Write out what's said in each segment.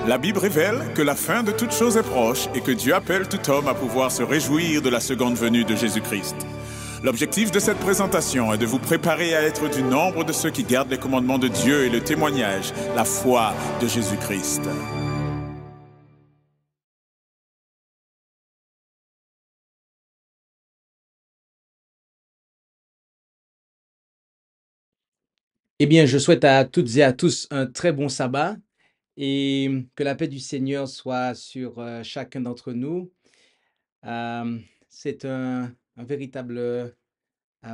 La Bible révèle que la fin de toute chose est proche et que Dieu appelle tout homme à pouvoir se réjouir de la seconde venue de Jésus-Christ. L'objectif de cette présentation est de vous préparer à être du nombre de ceux qui gardent les commandements de Dieu et le témoignage, la foi de Jésus-Christ. Eh bien, je souhaite à toutes et à tous un très bon sabbat et que la paix du Seigneur soit sur chacun d'entre nous. C'est un véritable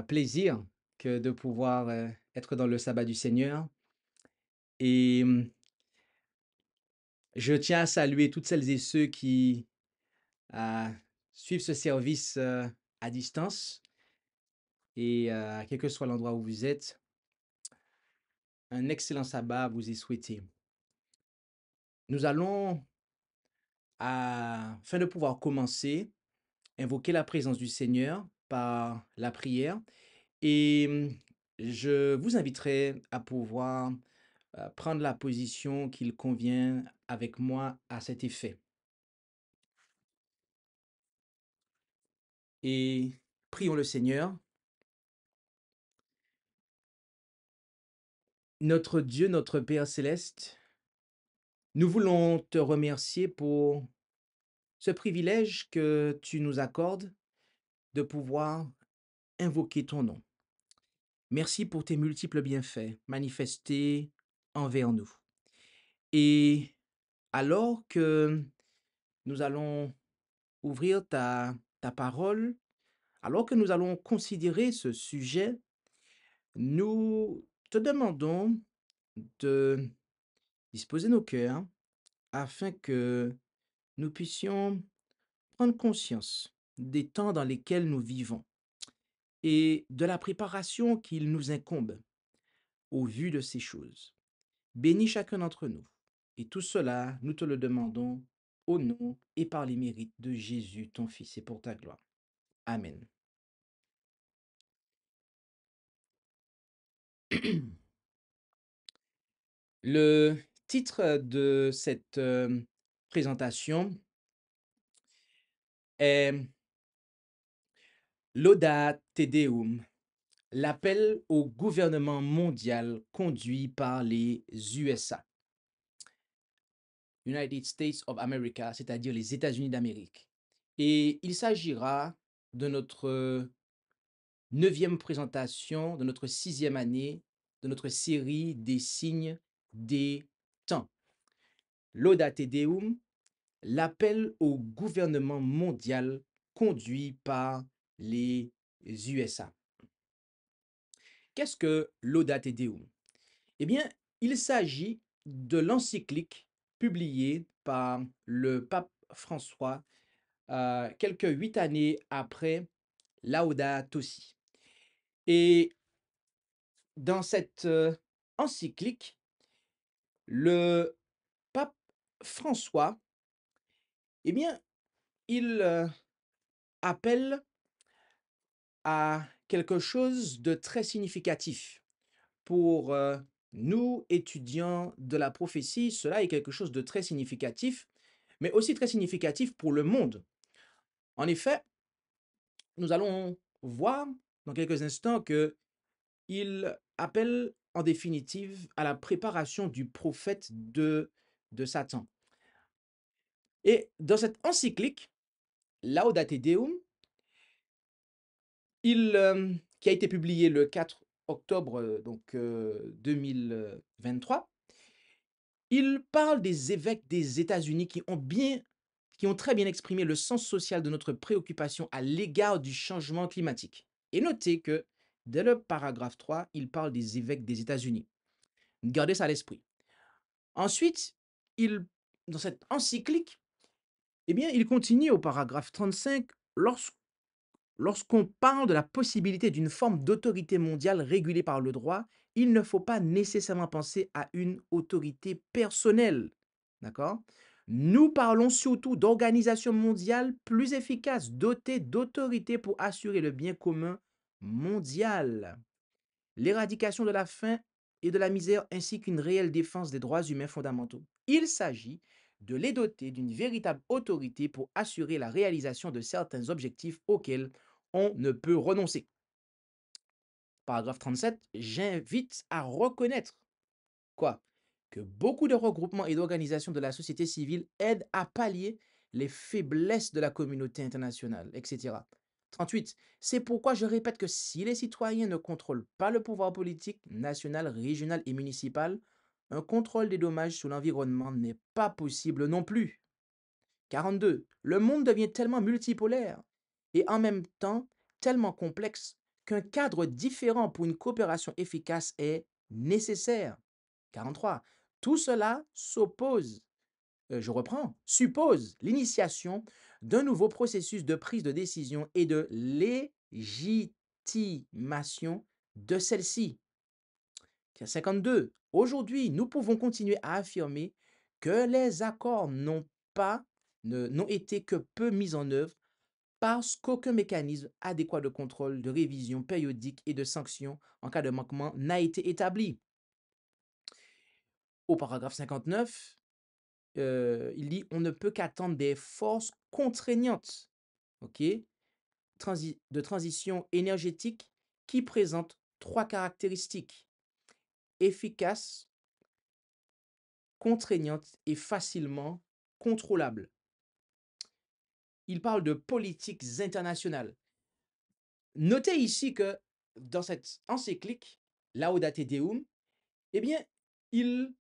plaisir que de pouvoir être dans le sabbat du Seigneur. Et je tiens à saluer toutes celles et ceux qui euh, suivent ce service à distance. Et quel que soit l'endroit où vous êtes, un excellent sabbat vous est souhaité. Nous allons, afin de pouvoir commencer, invoquer la présence du Seigneur par la prière et je vous inviterai à pouvoir prendre la position qu'il convient avec moi à cet effet. Et prions le Seigneur. Notre Dieu, notre Père céleste, nous voulons te remercier pour ce privilège que tu nous accordes de pouvoir invoquer ton nom. Merci pour tes multiples bienfaits manifestés envers nous. Et alors que nous allons ouvrir ta parole, alors que nous allons considérer ce sujet, nous te demandons de disposer nos cœurs afin que nous puissions prendre conscience des temps dans lesquels nous vivons et de la préparation qu'il nous incombe au vu de ces choses. Bénis chacun d'entre nous. Et tout cela, nous te le demandons au nom et par les mérites de Jésus, ton Fils, et pour ta gloire. Amen. Le titre de cette présentation est Lauda Te Deum, l'appel au gouvernement mondial conduit par les USA. United States of America, c'est-à-dire les États-Unis d'Amérique. Et il s'agira de notre 9e présentation, de notre 6e année, de notre série des signes des temps. Lauda Te Deum, l'appel au gouvernement mondial conduit par les USA. Qu'est-ce que Lauda Te Deum? Eh bien, il s'agit de l'encyclique publiée par le pape François quelques 8 années après Laudato Si. Et dans cette encyclique, le pape François, eh bien, il appelle à quelque chose de très significatif. Pour nous, étudiants de la prophétie, cela est quelque chose de très significatif, mais aussi très significatif pour le monde. En effet, nous allons voir dans quelques instants qu'il appelle en définitive à la préparation du prophète de Satan. Et dans cette encyclique, Laudate Deum, qui a été publié le 4 octobre 2023, il parle des évêques des États-Unis qui ont très bien exprimé le sens social de notre préoccupation à l'égard du changement climatique. Et notez que dès le paragraphe 3, il parle des évêques des États-Unis. Gardez ça à l'esprit. Ensuite, dans cette encyclique, eh bien, il continue au paragraphe 35 lorsqu'on parle de la possibilité d'une forme d'autorité mondiale régulée par le droit, il ne faut pas nécessairement penser à une autorité personnelle. D'accord? Nous parlons surtout d'organisations mondiales plus efficaces, dotées d'autorités pour assurer le bien commun mondial. L'éradication de la faim et de la misère ainsi qu'une réelle défense des droits humains fondamentaux. Il s'agit de les doter d'une véritable autorité pour assurer la réalisation de certains objectifs auxquels on ne peut renoncer. Paragraphe 37, j'invite à reconnaître quoi? Que beaucoup de regroupements et d'organisations de la société civile aident à pallier les faiblesses de la communauté internationale, etc. 38. C'est pourquoi je répète que si les citoyens ne contrôlent pas le pouvoir politique national, régional et municipal, un contrôle des dommages sur l'environnement n'est pas possible non plus. 42. Le monde devient tellement multipolaire et en même temps tellement complexe qu'un cadre différent pour une coopération efficace est nécessaire. 43. Tout cela je reprends, suppose l'initiation d'un nouveau processus de prise de décision et de légitimation de celle-ci. 52. Aujourd'hui, nous pouvons continuer à affirmer que les accords n'ont été que peu mis en œuvre parce qu'aucun mécanisme adéquat de contrôle, de révision périodique et de sanctions en cas de manquement n'a été établi. Au paragraphe 59, il dit on ne peut qu'attendre des forces contraignantes, ok, de transition énergétique qui présentent trois caractéristiques: efficaces, contraignantes et facilement contrôlables. Il parle de politiques internationales. Notez ici que dans cette encyclique, Laudate Deum, eh bien, il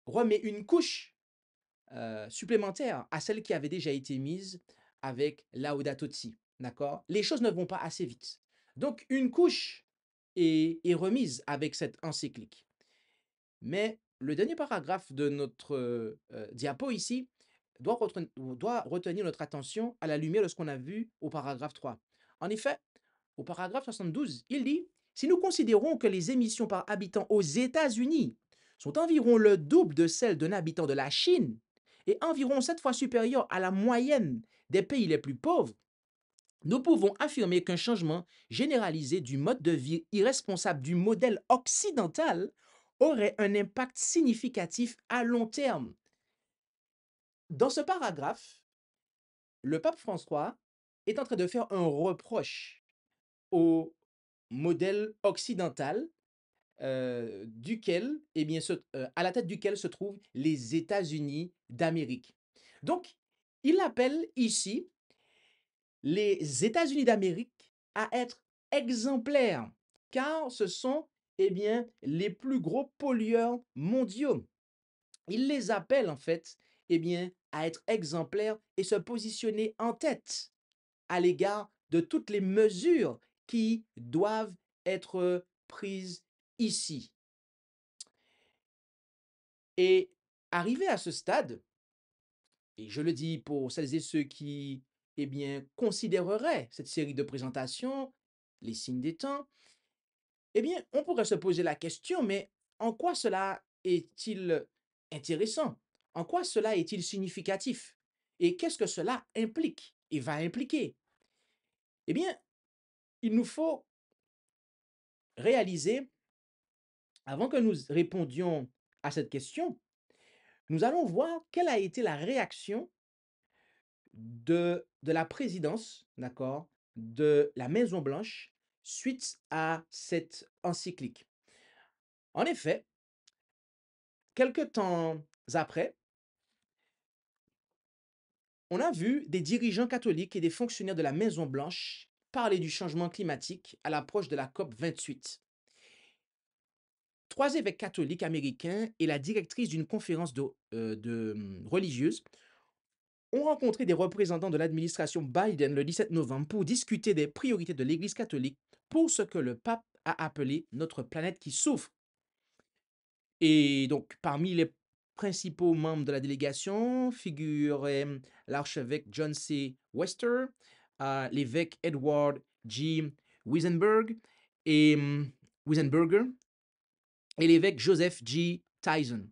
remet une couche supplémentaire à celle qui avait déjà été mise avec Laudato Si. D'accord? Les choses ne vont pas assez vite. Donc, une couche est remise avec cette encyclique. Mais le dernier paragraphe de notre diapo ici doit retenir notre attention à la lumière de ce qu'on a vu au paragraphe 3. En effet, au paragraphe 72, il dit, si nous considérons que les émissions par habitant aux États-Unis sont environ le double de celles d'un habitant de la Chine et environ 7 fois supérieures à la moyenne des pays les plus pauvres, nous pouvons affirmer qu'un changement généralisé du mode de vie irresponsable du modèle occidental aurait un impact significatif à long terme. Dans ce paragraphe, le pape François est en train de faire un reproche au modèle occidental à la tête duquel se trouvent les États-Unis d'Amérique. Donc, il appelle ici les États-Unis d'Amérique à être exemplaires, car ce sont les plus gros pollueurs mondiaux. Il les appelle en fait à être exemplaires et se positionner en tête à l'égard de toutes les mesures qui doivent être prises ici. Et arrivé à ce stade, et je le dis pour celles et ceux qui considéreraient cette série de présentations, les signes des temps, on pourrait se poser la question, mais en quoi cela est-il intéressant? En quoi cela est-il significatif? Et qu'est-ce que cela implique et va impliquer? Eh bien, il nous faut réaliser, avant que nous répondions à cette question, nous allons voir quelle a été la réaction de la présidence, d'accord, de la Maison-Blanche suite à cette encyclique. En effet, quelque temps après, on a vu des dirigeants catholiques et des fonctionnaires de la Maison-Blanche parler du changement climatique à l'approche de la COP 28. Trois évêques catholiques américains et la directrice d'une conférence religieuse ont rencontré des représentants de l'administration Biden le 17 novembre pour discuter des priorités de l'Église catholique pour ce que le pape a appelé notre planète qui souffre. Et donc, parmi les principaux membres de la délégation figuraient l'archevêque John C. Wester, l'évêque Edward G. Wiesenberger et l'évêque Joseph G. Tyson,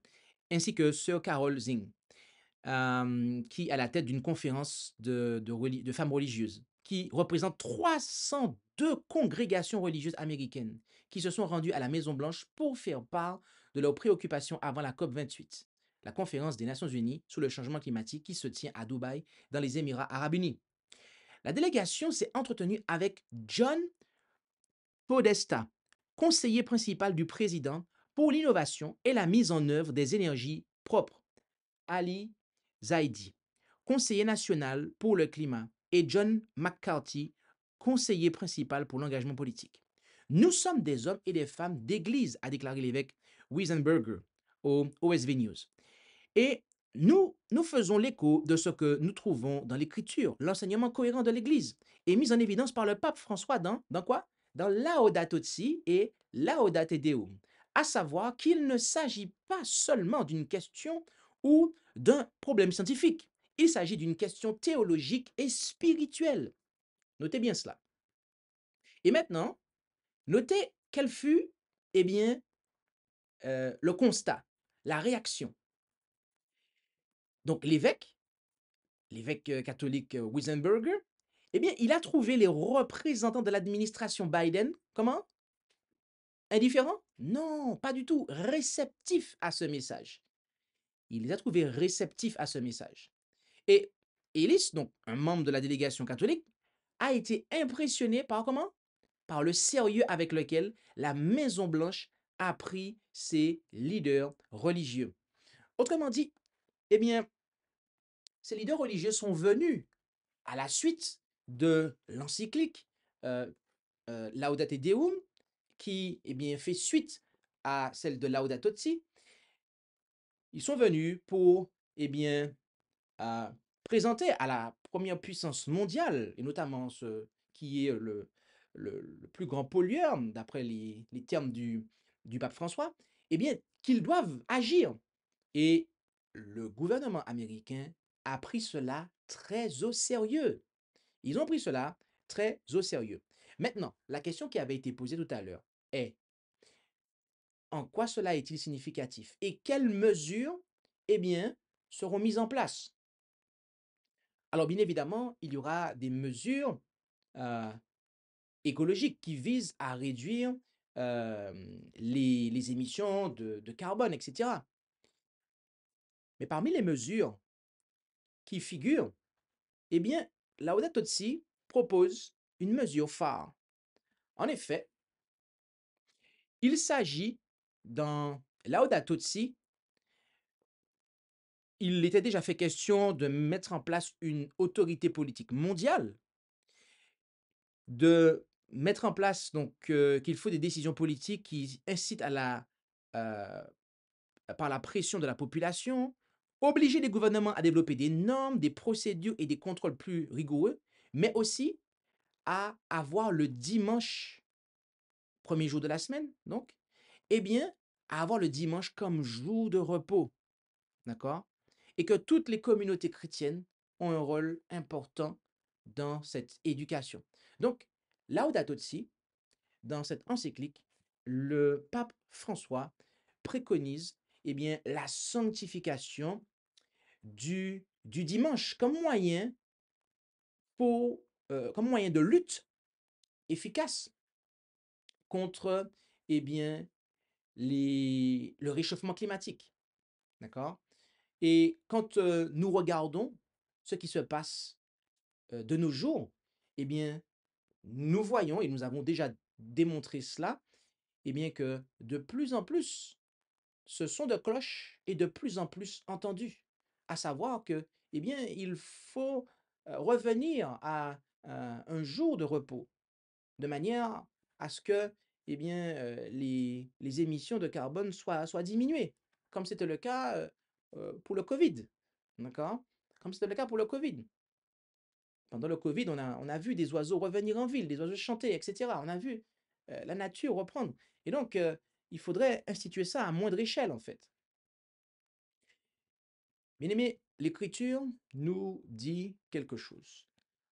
ainsi que Sir Carol Zing, qui est à la tête d'une conférence de femmes religieuses qui représente 302 congrégations religieuses américaines qui se sont rendues à la Maison-Blanche pour faire part de leurs préoccupations avant la COP28, la conférence des Nations Unies sur le changement climatique qui se tient à Dubaï, dans les Émirats arabes unis. La délégation s'est entretenue avec John Podesta, conseiller principal du président pour l'innovation et la mise en œuvre des énergies propres, Ali Zaidi, conseiller national pour le climat, et John McCarthy, conseiller principal pour l'engagement politique. Nous sommes des hommes et des femmes d'église, a déclaré l'évêque Wiesenberger au OSV News. Et nous faisons l'écho de ce que nous trouvons dans l'Écriture, l'enseignement cohérent de l'Église, est mis en évidence par le pape François dans quoi? Dans Laudato Si et Laudate Deum, à savoir qu'il ne s'agit pas seulement d'une question ou d'un problème scientifique, il s'agit d'une question théologique et spirituelle. Notez bien cela. Et maintenant, notez quel fut, eh bien, le constat, la réaction. Donc l'évêque catholique Wiesenberger, eh bien, il a trouvé les représentants de l'administration Biden, comment? Indifférents? Non, pas du tout, réceptifs à ce message. Il les a trouvés réceptifs à ce message. Et Ellis, donc un membre de la délégation catholique, a été impressionné par comment? Par le sérieux avec lequel la Maison-Blanche a pris ses leaders religieux. Autrement dit, eh bien, ces leaders religieux sont venus à la suite de l'encyclique Laudate Deum, qui eh bien, fait suite à celle de Laudato Si. Ils sont venus pour eh bien, présenter à la première puissance mondiale, et notamment ce qui est le plus grand pollueur, d'après les termes du pape François, eh bien, qu'ils doivent agir. Et le gouvernement américain a pris cela très au sérieux. Ils ont pris cela très au sérieux. Maintenant, la question qui avait été posée tout à l'heure est, en quoi cela est-il significatif et quelles mesures, eh bien, seront mises en place? Alors, bien évidemment, il y aura des mesures écologiques qui visent à réduire les émissions de carbone, etc. Mais parmi les mesures qui figurent, eh bien, Laudato Si propose une mesure phare. En effet, il s'agit dans Laudato Si, il était déjà fait question de mettre en place une autorité politique mondiale, de mettre en place donc qu'il faut des décisions politiques qui incitent par la pression de la population, obliger les gouvernements à développer des normes, des procédures et des contrôles plus rigoureux, mais aussi à avoir le dimanche, premier jour de la semaine, donc, eh bien, à avoir le dimanche comme jour de repos, d'accord? Et que toutes les communautés chrétiennes ont un rôle important dans cette éducation. Donc, Laudato Si, dans cette encyclique, le pape François préconise eh bien, la sanctification du dimanche comme moyen de lutte efficace contre eh bien, le réchauffement climatique. D'accord? Et quand nous regardons ce qui se passe de nos jours, eh bien, nous voyons, et nous avons déjà démontré cela, eh bien, que de plus en plus, ce son de cloche est de plus en plus entendu. À savoir que, eh bien, il faut revenir à un jour de repos, de manière à ce que, eh bien, les émissions de carbone soient diminuées, comme c'était le cas pour le Covid. D'accord? Comme c'était le cas pour le Covid. Pendant le Covid, on a vu des oiseaux revenir en ville, des oiseaux chanter, etc. On a vu la nature reprendre. Et donc, il faudrait instituer ça à moindre échelle, en fait. Bien aimé, l'Écriture nous dit quelque chose.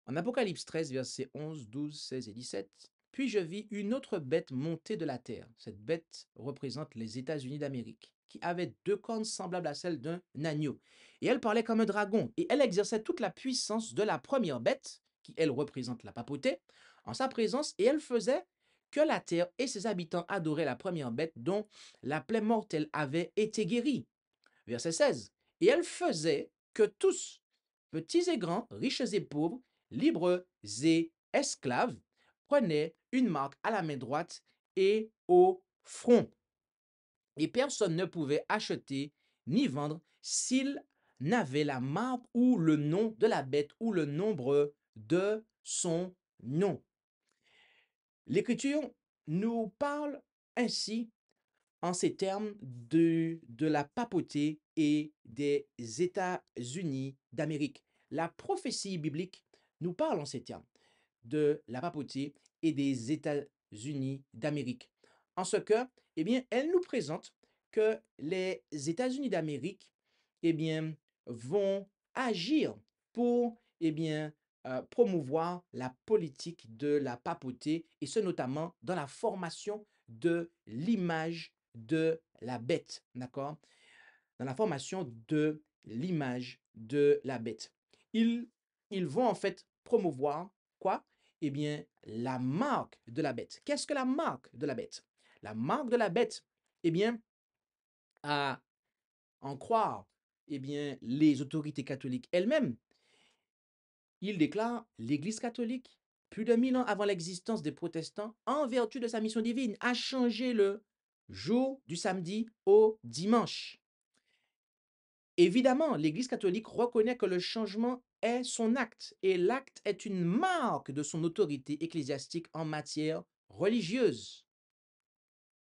En Apocalypse 13, versets 11, 12, 16 et 17, puis je vis une autre bête monter de la terre. Cette bête représente les États-Unis d'Amérique, qui avait deux cornes semblables à celles d'un agneau. Et elle parlait comme un dragon, et elle exerçait toute la puissance de la première bête, qui elle représente la papauté, en sa présence, et elle faisait que la terre et ses habitants adoraient la première bête dont la plaie mortelle avait été guérie. Verset 16. Et elle faisait que tous, petits et grands, riches et pauvres, libres et esclaves, prenaient une marque à la main droite et au front. Et personne ne pouvait acheter ni vendre s'il n'avait la marque ou le nom de la bête ou le nombre de son nom. L'Écriture nous parle ainsi en ces termes de la papauté et des États-Unis d'Amérique. La prophétie biblique nous parle en ces termes de la papauté et des États-Unis d'Amérique. En ce que, eh bien, elle nous présente que les États-Unis d'Amérique, eh bien, vont agir pour, eh bien, promouvoir la politique de la papauté, et ce notamment dans la formation de l'image de la bête, d'accord? Dans la formation de l'image de la bête. Ils, ils vont en fait promouvoir quoi? Eh bien, la marque de la bête. Qu'est-ce que la marque de la bête? La marque de la bête, eh bien, à en croire, eh bien, les autorités catholiques elles-mêmes, ils déclarent l'Église catholique, plus de 1000 ans avant l'existence des protestants, en vertu de sa mission divine, a changé le jour du samedi au dimanche. Évidemment, l'Église catholique reconnaît que le changement est son acte et l'acte est une marque de son autorité ecclésiastique en matière religieuse.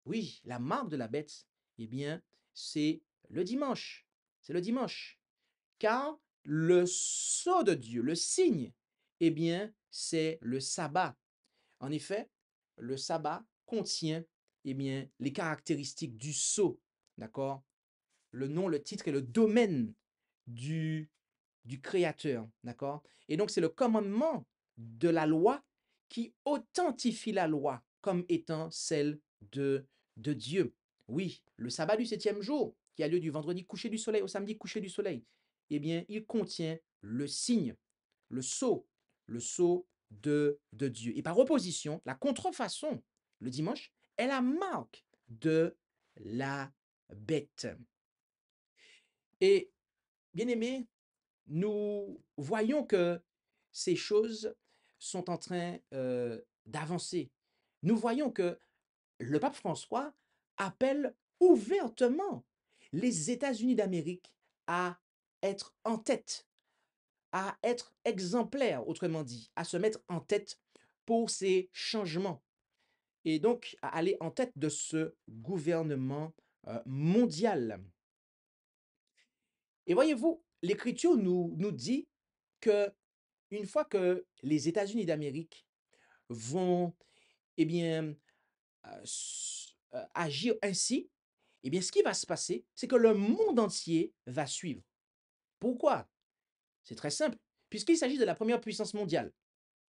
Oui, la marque de la bête, eh bien, c'est le dimanche. C'est le dimanche. Car le sceau de Dieu, le signe, eh bien, c'est le sabbat. En effet, le sabbat contient, eh bien, les caractéristiques du sceau, d'accord? Le nom, le titre et le domaine du, du Créateur, d'accord? Et donc, c'est le commandement de la loi qui authentifie la loi comme étant celle de Dieu. Oui, le sabbat du septième jour, qui a lieu du vendredi coucher du soleil au samedi coucher du soleil, eh bien, il contient le signe, le sceau, le sceau de Dieu. Et par opposition, la contrefaçon, le dimanche, est la marque de la bête. Et bien aimé, nous voyons que ces choses sont en train d'avancer. Nous voyons que le pape François appelle ouvertement les États-Unis d'Amérique à être en tête, à être exemplaires, autrement dit, à se mettre en tête pour ces changements et donc à aller en tête de ce gouvernement mondial. Et voyez-vous, l'Écriture nous dit que une fois que les États-Unis d'Amérique vont, eh bien, agir ainsi, eh bien, ce qui va se passer, c'est que le monde entier va suivre. Pourquoi? C'est très simple, puisqu'il s'agit de la première puissance mondiale.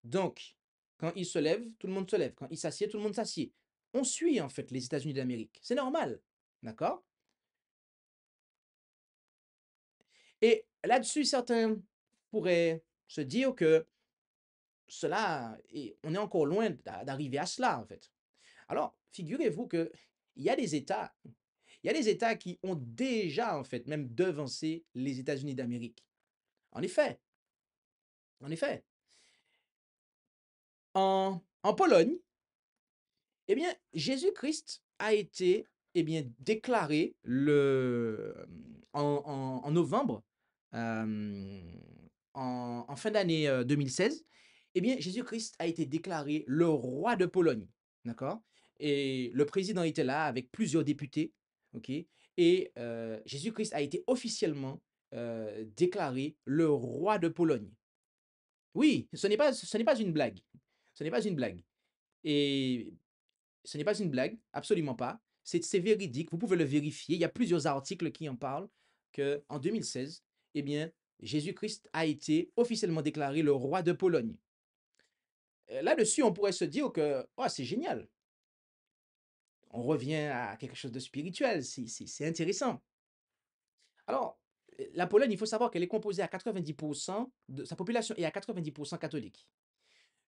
Donc, quand il se lève, tout le monde se lève. Quand il s'assied, tout le monde s'assied. On suit en fait les États-Unis d'Amérique. C'est normal. D'accord? Et là-dessus, certains pourraient se dire que on est encore loin d'arriver à cela, en fait. Alors, figurez-vous que il y a des États, il y a des États qui ont déjà, en fait, même devancé les États-Unis d'Amérique. En effet, en effet, en Pologne, eh bien, Jésus-Christ a été, eh bien, déclaré en novembre, euh, en fin d'année 2016. Eh bien, Jésus-Christ a été déclaré le roi de Pologne, d'accord? Et le président était là avec plusieurs députés, ok? Et Jésus-Christ a été officiellement déclaré le roi de Pologne. Oui, ce n'est pas une blague. Ce n'est pas une blague. Et ce n'est pas une blague, absolument pas. C'est véridique, vous pouvez le vérifier. Il y a plusieurs articles qui en parlent qu'en 2016, eh bien, Jésus-Christ a été officiellement déclaré le roi de Pologne. Là-dessus, on pourrait se dire que oh, c'est génial. On revient à quelque chose de spirituel, c'est intéressant. Alors, la Pologne, il faut savoir qu'elle est composée à 90% de sa population est à 90% catholique.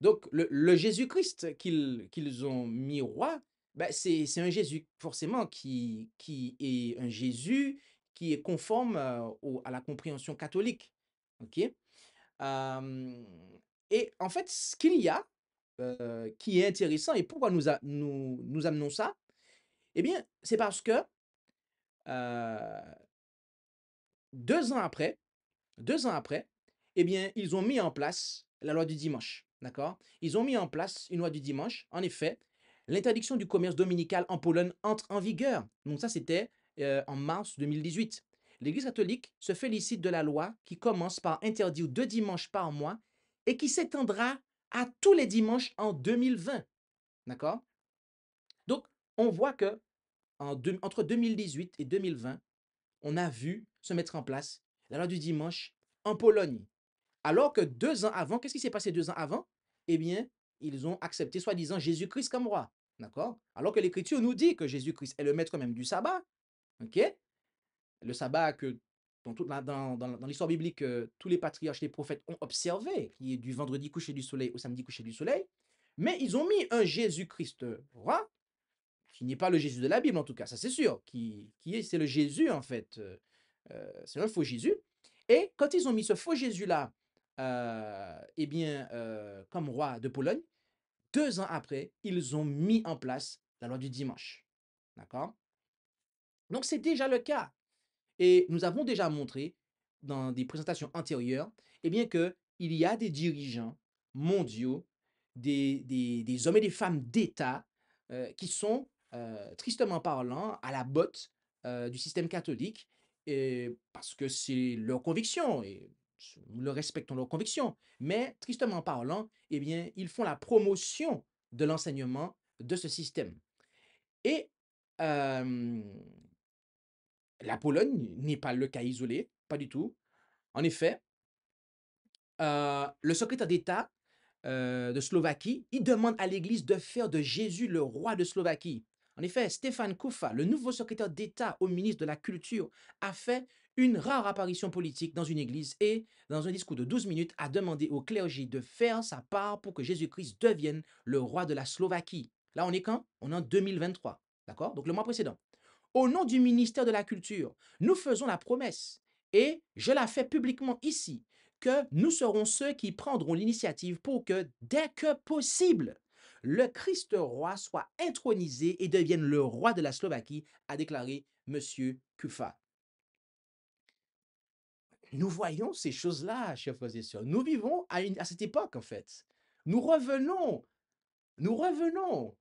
Donc le Jésus-Christ qu'ils ont mis roi, bah, c'est un Jésus forcément qui est un Jésus qui est conforme, à la compréhension catholique. OK? Hem et en fait, ce qu'il y a, qui est intéressant et pourquoi nous amenons ça, eh bien, c'est parce que, heu, 2 ans après 2 ans après, eh bien, ils ont mis en place la loi du dimanche, d'accord? Ils ont mis en place une loi du dimanche. En effet, l'interdiction du commerce dominical en Pologne entre en vigueur. Donc ça, c'était, en mars 2018. L'Église catholique se félicite de la loi qui commence par interdire 2 dimanches par mois et qui s'étendra à tous les dimanches en 2020, d'accord? Donc on voit que entre 2018 et 2020, on a vu se mettre en place la loi du dimanche en Pologne. Alors que 2 ans avant, qu'est-ce qui s'est passé 2 ans avant? Eh bien, ils ont accepté soi-disant Jésus-Christ comme roi, d'accord? Alors que l'Écriture nous dit que Jésus-Christ est le maître même du sabbat, OK? Le sabbat que dans l'histoire biblique, tous les patriarches, les prophètes ont observé, qui est du vendredi coucher du soleil au samedi coucher du soleil. Mais ils ont mis un Jésus-Christ roi, qui n'est pas le Jésus de la Bible en tout cas, ça c'est sûr, c'est le Jésus en fait, c'est un faux Jésus. Et quand ils ont mis ce faux Jésus-là, eh bien, comme roi de Pologne, 2 ans après, ils ont mis en place la loi du dimanche. D'accord? Donc c'est déjà le cas. Et nous avons déjà montré dans des présentations antérieures, eh bien, qu'il y a des dirigeants mondiaux, des hommes et des femmes d'État qui sont, tristement parlant, à la botte du système catholique, et parce que c'est leur conviction, et nous le respectons leur conviction. Mais tristement parlant, eh bien, ils font la promotion de l'enseignement de ce système. Et euh, la Pologne n'est pas le cas isolé, pas du tout. En effet, le secrétaire d'État, de Slovaquie, il demande à l'Église de faire de Jésus le roi de Slovaquie. En effet, Stefan Kufa, le nouveau secrétaire d'État au ministre de la Culture, a fait une rare apparition politique dans une église et, dans un discours de 12 minutes, a demandé au clergé de faire sa part pour que Jésus-Christ devienne le roi de la Slovaquie. Là, on est quand? On est en 2023. D'accord? Donc le mois précédent. Au nom du ministère de la Culture, nous faisons la promesse, et je la fais publiquement ici, que nous serons ceux qui prendront l'initiative pour que, dès que possible, le Christ roi soit intronisé et devienne le roi de la Slovaquie, a déclaré M. Kufa. Nous voyons ces choses-là, chers frères et sœurs. Nous vivons à cette époque, en fait. Nous revenons, nous revenons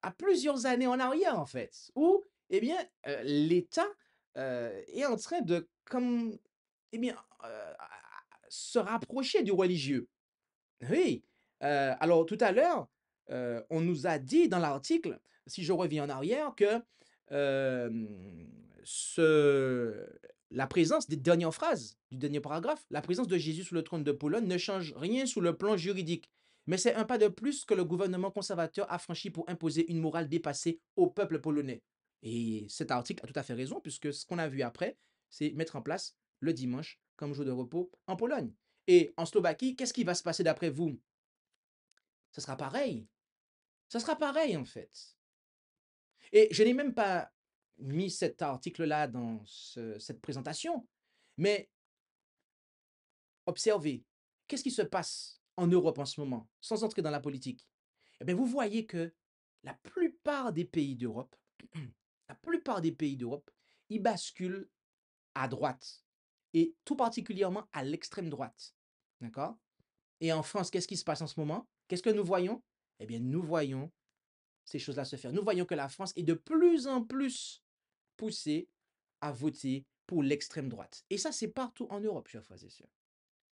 à plusieurs années en arrière, en fait, où, eh bien, l'État, est en train de comme, eh bien, se rapprocher du religieux. Oui, alors tout à l'heure, on nous a dit dans l'article, si je reviens en arrière, que, hem, ce la présence des dernières phrases du dernier paragraphe, la présence de Jésus sur le trône de Pologne ne change rien sur le plan juridique. Mais c'est un pas de plus que le gouvernement conservateur a franchi pour imposer une morale dépassée au peuple polonais. Et cet article a tout à fait raison, puisque ce qu'on a vu après, c'est mettre en place le dimanche comme jour de repos en Pologne. Et en Slovaquie, qu'est-ce qui va se passer d'après vous? Ce sera pareil. Ça sera pareil, en fait. Et je n'ai même pas mis cet article-là dans cette présentation, mais observez, qu'est-ce qui se passe en Europe en ce moment, sans entrer dans la politique? Eh bien, vous voyez que la plupart des pays d'Europe, la plupart des pays d'Europe, ils basculent à droite, et tout particulièrement à l'extrême droite. D'accord? Et en France, qu'est-ce qui se passe en ce moment? Qu'est-ce que nous voyons? Eh bien, nous voyons ces choses-là se faire. Nous voyons que la France est de plus en plus poussée à voter pour l'extrême droite. Et ça, c'est partout en Europe, chers frères et sœurs.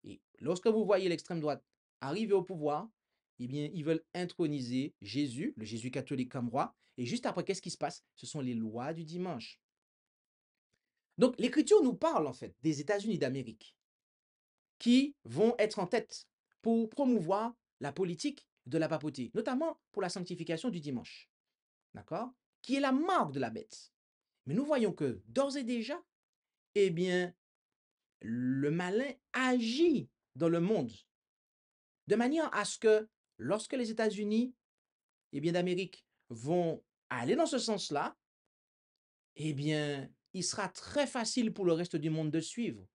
Et lorsque vous voyez l'extrême droite arriver au pouvoir, eh bien, ils veulent introniser Jésus, le Jésus catholique comme roi. Et juste après, qu'est-ce qui se passe? Ce sont les lois du dimanche. Donc, l'Écriture nous parle en fait des États-Unis d'Amérique qui vont être en tête pour promouvoir la politique de la papauté, notamment pour la sanctification du dimanche, d'accord? Qui est la marque de la bête. Mais nous voyons que d'ores et déjà, eh bien, le malin agit dans le monde de manière à ce que lorsque les États-Unis d'Amérique vont aller dans ce sens-là, il sera très facile pour le reste du monde de suivre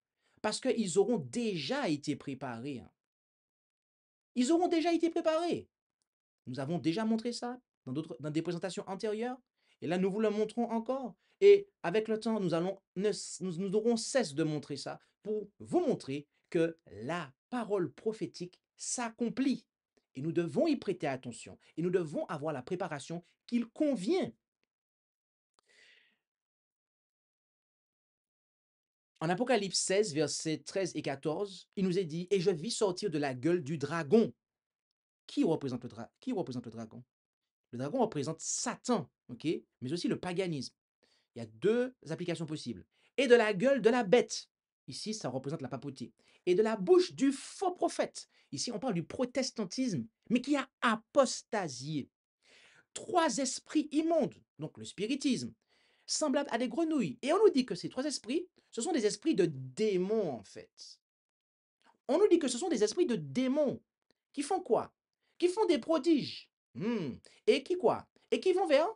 parce qu'ils auront déjà été préparés, hein. Ils auront déjà été préparés. Nous avons déjà montré ça dans des présentations antérieures. Et là, nous vous le montrons encore. Et avec le temps, nous n'aurons cesse de montrer ça pour vous montrer que la parole prophétique s'accomplit. Et nous devons y prêter attention. Et nous devons avoir la préparation qu'il convient. En Apocalypse 16, versets 13 et 14, il nous est dit, « Et je vis sortir de la gueule du dragon. » Qui représente le dragon? Le dragon représente Satan, ok, mais aussi le paganisme. Il y a deux applications possibles. Et de la gueule de la bête. Ici, ça représente la papauté. Et de la bouche du faux prophète. Ici, on parle du protestantisme, mais qui a apostasié. Trois esprits immondes, donc le spiritisme, semblables à des grenouilles. Et on nous dit que ces trois esprits, ce sont des esprits de démons, en fait. On nous dit que ce sont des esprits de démons qui font quoi? Qui font des prodiges. Et qui quoi? Et qui vont vers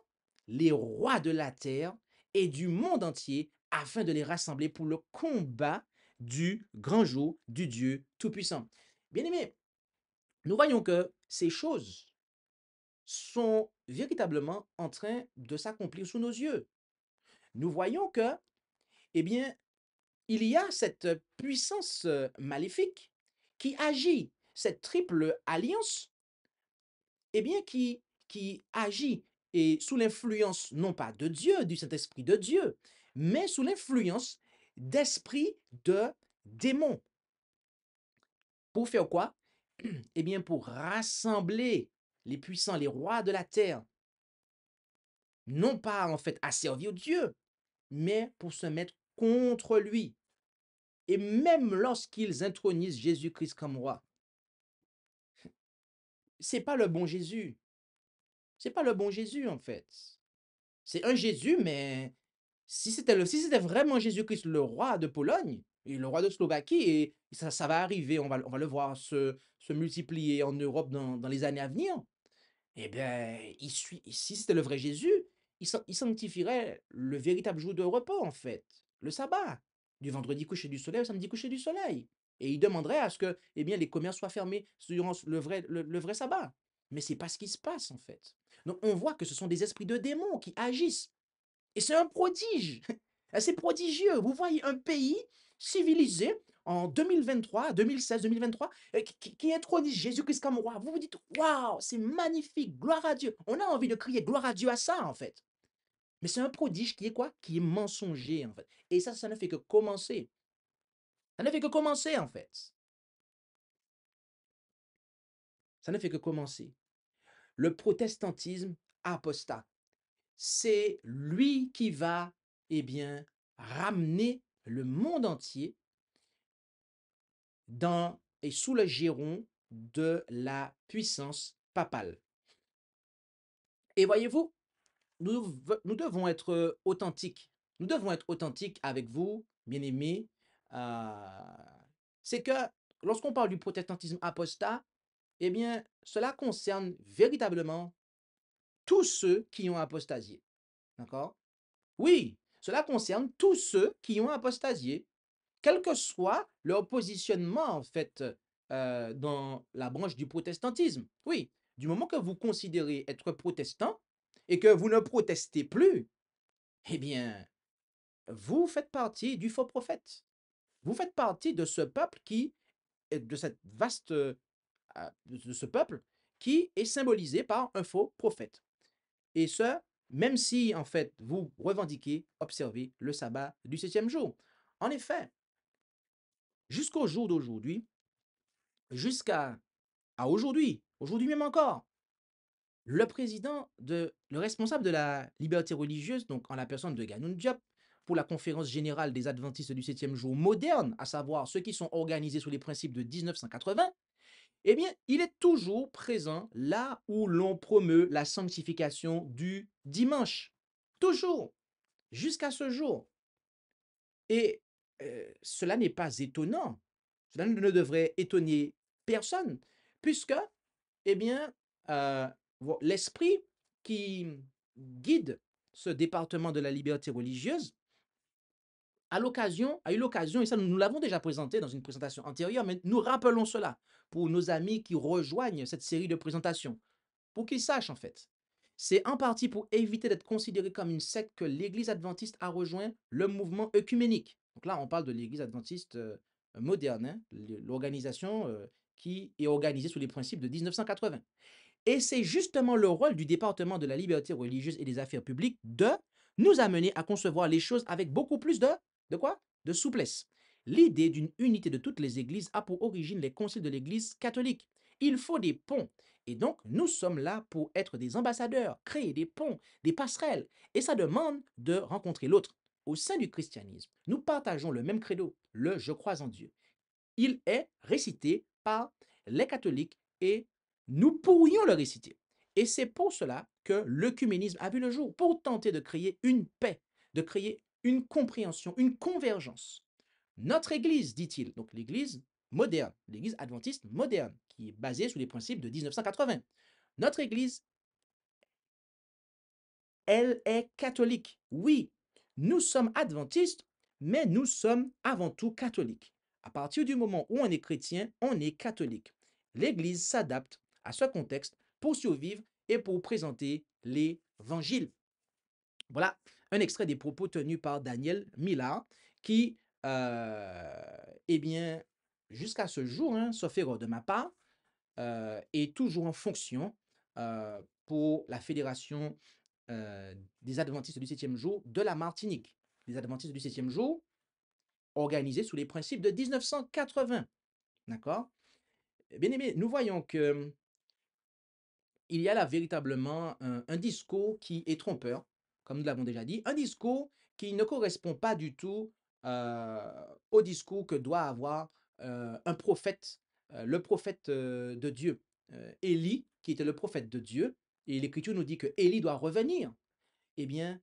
les rois de la terre et du monde entier afin de les rassembler pour le combat du grand jour du Dieu Tout-Puissant. Bien-aimés, nous voyons que ces choses sont véritablement en train de s'accomplir sous nos yeux. Nous voyons que, eh bien, il y a cette puissance maléfique qui agit, cette triple alliance, qui agit et sous l'influence non pas de Dieu, du Saint-Esprit de Dieu, mais sous l'influence d'esprits de démons. Pour faire quoi? Pour rassembler les puissants, les rois de la terre, non pas en fait à servir Dieu, mais pour se mettre contre lui. Et même lorsqu'ils intronisent Jésus-Christ comme roi, c'est pas le bon Jésus. C'est pas le bon Jésus en fait. C'est un Jésus, mais si c'était vraiment Jésus-Christ, le roi de Pologne et le roi de Slovaquie, et ça va arriver, on va le voir se multiplier en Europe dans les années à venir, si c'était le vrai Jésus, il sanctifierait le véritable jour de repos, en fait, le sabbat, du vendredi coucher du soleil au samedi coucher du soleil. Et il demanderait à ce que les commerces soient fermés durant le vrai sabbat. Mais c'est pas ce qui se passe, en fait. Donc on voit que ce sont des esprits de démons qui agissent. Et c'est un prodige. C'est prodigieux. Vous voyez un pays civilisé en 2023, 2016, 2023, qui intronise Jésus-Christ comme roi. Vous vous dites, waouh, c'est magnifique, gloire à Dieu. On a envie de crier gloire à Dieu à ça, en fait. Mais c'est un prodige qui est quoi? Qui est mensonger, en fait. Et ça ne fait que commencer. Ça ne fait que commencer, en fait. Ça ne fait que commencer. Le protestantisme apostat, c'est lui qui va, ramener le monde entier dans et sous le giron de la puissance papale. Et voyez-vous, nous devons être authentiques. Nous devons être authentiques avec vous, bien-aimés. C'est que lorsqu'on parle du protestantisme apostat, cela concerne véritablement tous ceux qui ont apostasié. D'accord? Oui, cela concerne tous ceux qui ont apostasié, quel que soit leur positionnement, en fait, dans la branche du protestantisme. Oui, du moment que vous considérez être protestant et que vous ne protestez plus, vous faites partie du faux prophète. Vous faites partie de ce peuple de cette vaste, de ce peuple qui est symbolisé par un faux prophète. Et ce, même si, en fait, vous revendiquez, observer le sabbat du 7e jour. En effet, jusqu'au jour d'aujourd'hui, jusqu'à aujourd'hui même encore, le responsable de la liberté religieuse, donc en la personne de Ganoun Diop, pour la conférence générale des adventistes du 7e jour moderne, à savoir ceux qui sont organisés sous les principes de 1980, il est toujours présent là où l'on promeut la sanctification du dimanche. Toujours, jusqu'à ce jour. Et cela n'est pas étonnant. Cela ne devrait étonner personne, puisque, eh bien, l'esprit qui guide ce département de la liberté religieuse a eu l'occasion, et ça nous l'avons déjà présenté dans une présentation antérieure, mais nous rappelons cela pour nos amis qui rejoignent cette série de présentations, pour qu'ils sachent en fait. C'est en partie pour éviter d'être considéré comme une secte que l'Église adventiste a rejoint le mouvement œcuménique. Donc là, on parle de l'Église adventiste moderne, hein, l'organisation qui est organisée sous les principes de 1980. Et c'est justement le rôle du département de la liberté religieuse et des affaires publiques de nous amener à concevoir les choses avec beaucoup plus de quoi? De souplesse. L'idée d'une unité de toutes les églises a pour origine les conciles de l'Église catholique. Il faut des ponts. Et donc, nous sommes là pour être des ambassadeurs, créer des ponts, des passerelles. Et ça demande de rencontrer l'autre. Au sein du christianisme, nous partageons le même credo, le je crois en Dieu. Il est récité par les catholiques et nous pourrions le réciter. Et c'est pour cela que l'œcuménisme a vu le jour, pour tenter de créer une paix, de créer une compréhension, une convergence. Notre Église, dit-il, donc l'Église moderne, l'Église adventiste moderne, qui est basée sur les principes de 1980. Notre Église, elle est catholique. Oui, nous sommes adventistes, mais nous sommes avant tout catholiques. À partir du moment où on est chrétien, on est catholique. L'Église s'adapte à ce contexte pour survivre et pour présenter l'Évangile. Voilà un extrait des propos tenus par Daniel Millard qui, eh bien, jusqu'à ce jour, hein, sauf erreur de ma part, est toujours en fonction pour la Fédération des Adventistes du 7e jour de la Martinique. Les Adventistes du 7e jour organisés sous les principes de 1980. D'accord? Bien aimé, nous voyons que il y a là véritablement un discours qui est trompeur, comme nous l'avons déjà dit, un discours qui ne correspond pas du tout au discours que doit avoir un prophète, le prophète de Dieu. Élie, qui était le prophète de Dieu, et l'Écriture nous dit que Élie doit revenir. Eh bien,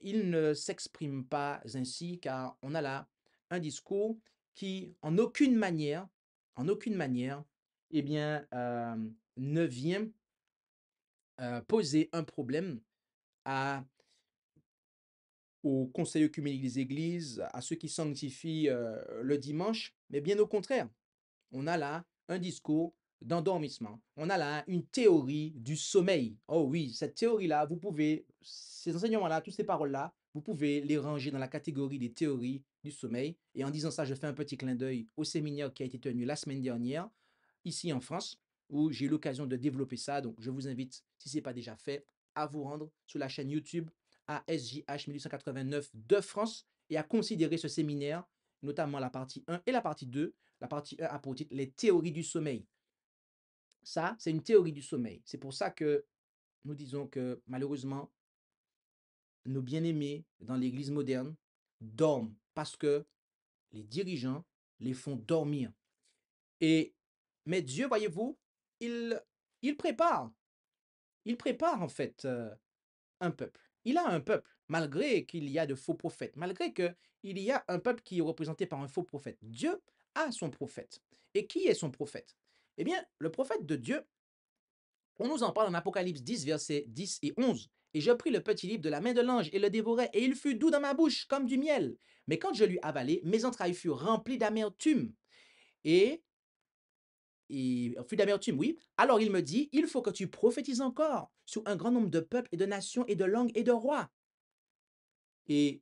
il ne s'exprime pas ainsi, car on a là un discours qui, en aucune manière, eh bien, ne vient poser un problème à, au conseil œcuménique des églises, à ceux qui sanctifient le dimanche, mais bien au contraire. On a là un discours d'endormissement. On a là une théorie du sommeil. Oh oui, cette théorie-là, vous pouvez, ces enseignements-là, toutes ces paroles-là, vous pouvez les ranger dans la catégorie des théories du sommeil. Et en disant ça, je fais un petit clin d'œil au séminaire qui a été tenu la semaine dernière, ici en France, où j'ai eu l'occasion de développer ça. Donc, je vous invite, si ce n'est pas déjà fait, à vous rendre sur la chaîne YouTube ASJH 1889 de France et à considérer ce séminaire, notamment la partie 1 et la partie 2. La partie 1 a pour titre les théories du sommeil. Ça, c'est une théorie du sommeil. C'est pour ça que nous disons que malheureusement, nos bien-aimés dans l'Église moderne dorment parce que les dirigeants les font dormir. Et, mais Dieu, voyez-vous, il, il prépare, il prépare en fait un peuple. Il a un peuple, malgré qu'il y a de faux prophètes, malgré qu'il y a un peuple qui est représenté par un faux prophète. Dieu a son prophète. Et qui est son prophète? Eh bien, le prophète de Dieu, on nous en parle en Apocalypse 10, versets 10 et 11. Et je pris le petit livre de la main de l'ange et le dévorai, et il fut doux dans ma bouche comme du miel. Mais quand je l'eus avalé, mes entrailles furent remplies d'amertume. Et fut d'amertume, oui. Alors il me dit, il faut que tu prophétises encore sur un grand nombre de peuples et de nations et de langues et de rois. Et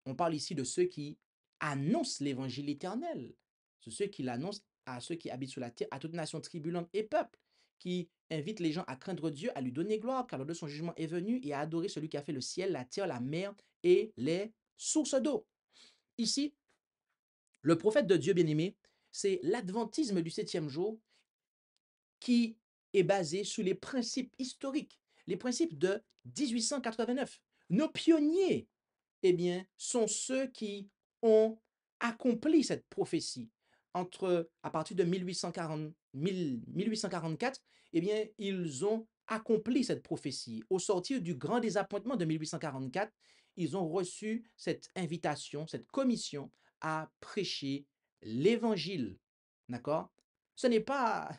on parle ici de ceux qui annoncent l'évangile éternel. C'est ceux qui l'annoncent à ceux qui habitent sur la terre, à toute nation, tribu, langue et peuple, qui invitent les gens à craindre Dieu, à lui donner gloire, car l'heure de son jugement est venu, et à adorer celui qui a fait le ciel, la terre, la mer et les sources d'eau. Ici, le prophète de Dieu bien-aimé, c'est l'adventisme du 7e jour qui est basé sur les principes historiques, les principes de 1889. Nos pionniers, eh bien, sont ceux qui ont accompli cette prophétie. À partir de 1844, eh bien, ils ont accompli cette prophétie. Au sortir du grand désappointement de 1844, ils ont reçu cette invitation, cette commission à prêcher l'évangile. D'accord? Ce n'est pas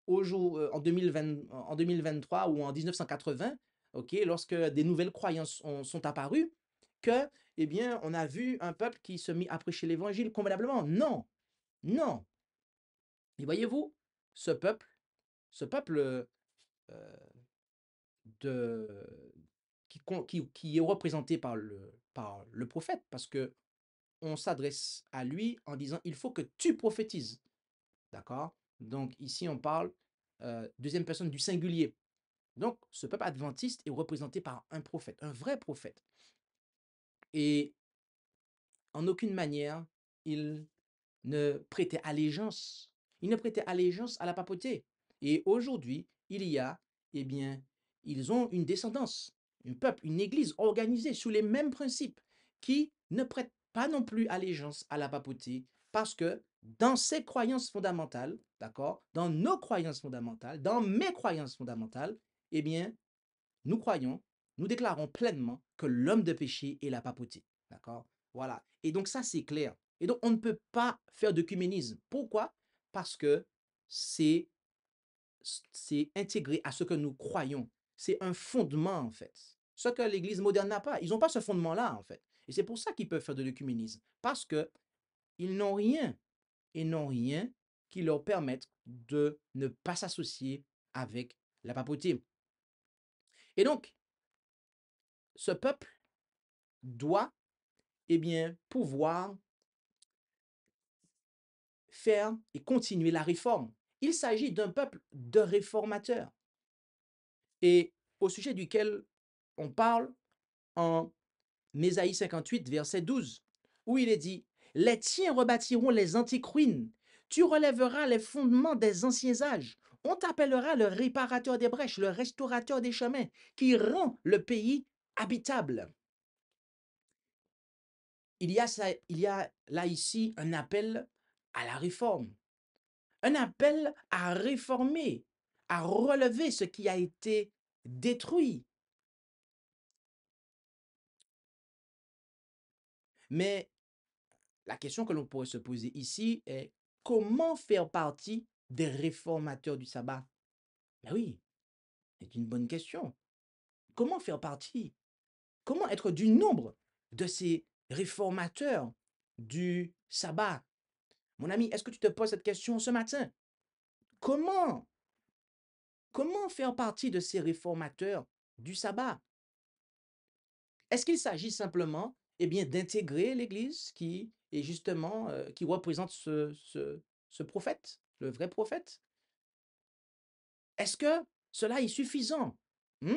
en 2023 ou en 1980, ok, lorsque des nouvelles croyances sont apparues, que, eh bien, on a vu un peuple qui se mit à prêcher l'évangile convenablement. Non, non. Et voyez-vous, ce peuple de, qui est représenté par le prophète, parce que on s'adresse à lui en disant, il faut que tu prophétises. D'accord? Donc ici, on parle deuxième personne du singulier. Donc, ce peuple adventiste est représenté par un prophète, un vrai prophète. Et en aucune manière, il ne prêtait allégeance. Il ne prêtait allégeance à la papauté. Et aujourd'hui, il y a, eh bien, ils ont une descendance, un peuple, une église organisée sous les mêmes principes qui ne prête pas non plus allégeance à la papauté parce que dans ses croyances fondamentales, d'accord, dans nos croyances fondamentales, dans mes croyances fondamentales, eh bien, nous croyons, nous déclarons pleinement que l'homme de péché est la papauté. D'accord? Voilà. Et donc ça, c'est clair. Et donc, on ne peut pas faire d'œcuménisme. Pourquoi? Parce que c'est c'est intégré à ce que nous croyons. C'est un fondement, en fait. Ce que l'Église moderne n'a pas. Ils n'ont pas ce fondement-là, en fait. Et c'est pour ça qu'ils peuvent faire de l'œcuménisme. Parce que ils n'ont rien et n'ont rien qui leur permette de ne pas s'associer avec la papauté. Et donc, ce peuple doit, eh bien, pouvoir faire et continuer la réforme. Il s'agit d'un peuple de réformateurs et au sujet duquel on parle en Ésaïe 58, verset 12, où il est dit: les tiens rebâtiront les antiques ruines, tu relèveras les fondements des anciens âges, on t'appellera le réparateur des brèches, le restaurateur des chemins, qui rend le pays habitable. Il y a là ici un appel à la réforme, un appel à réformer, à relever ce qui a été détruit. Mais la question que l'on pourrait se poser ici est comment faire partie des réformateurs du sabbat? Ben oui, c'est une bonne question. Comment faire partie? Comment être du nombre de ces réformateurs du sabbat? Mon ami, est-ce que tu te poses cette question ce matin? Comment Comment faire partie de ces réformateurs du sabbat? Est-ce qu'il s'agit simplement, eh bien, d'intégrer l'Église qui est justement, qui représente ce prophète, le vrai prophète? Est-ce que cela est suffisant? Hmm?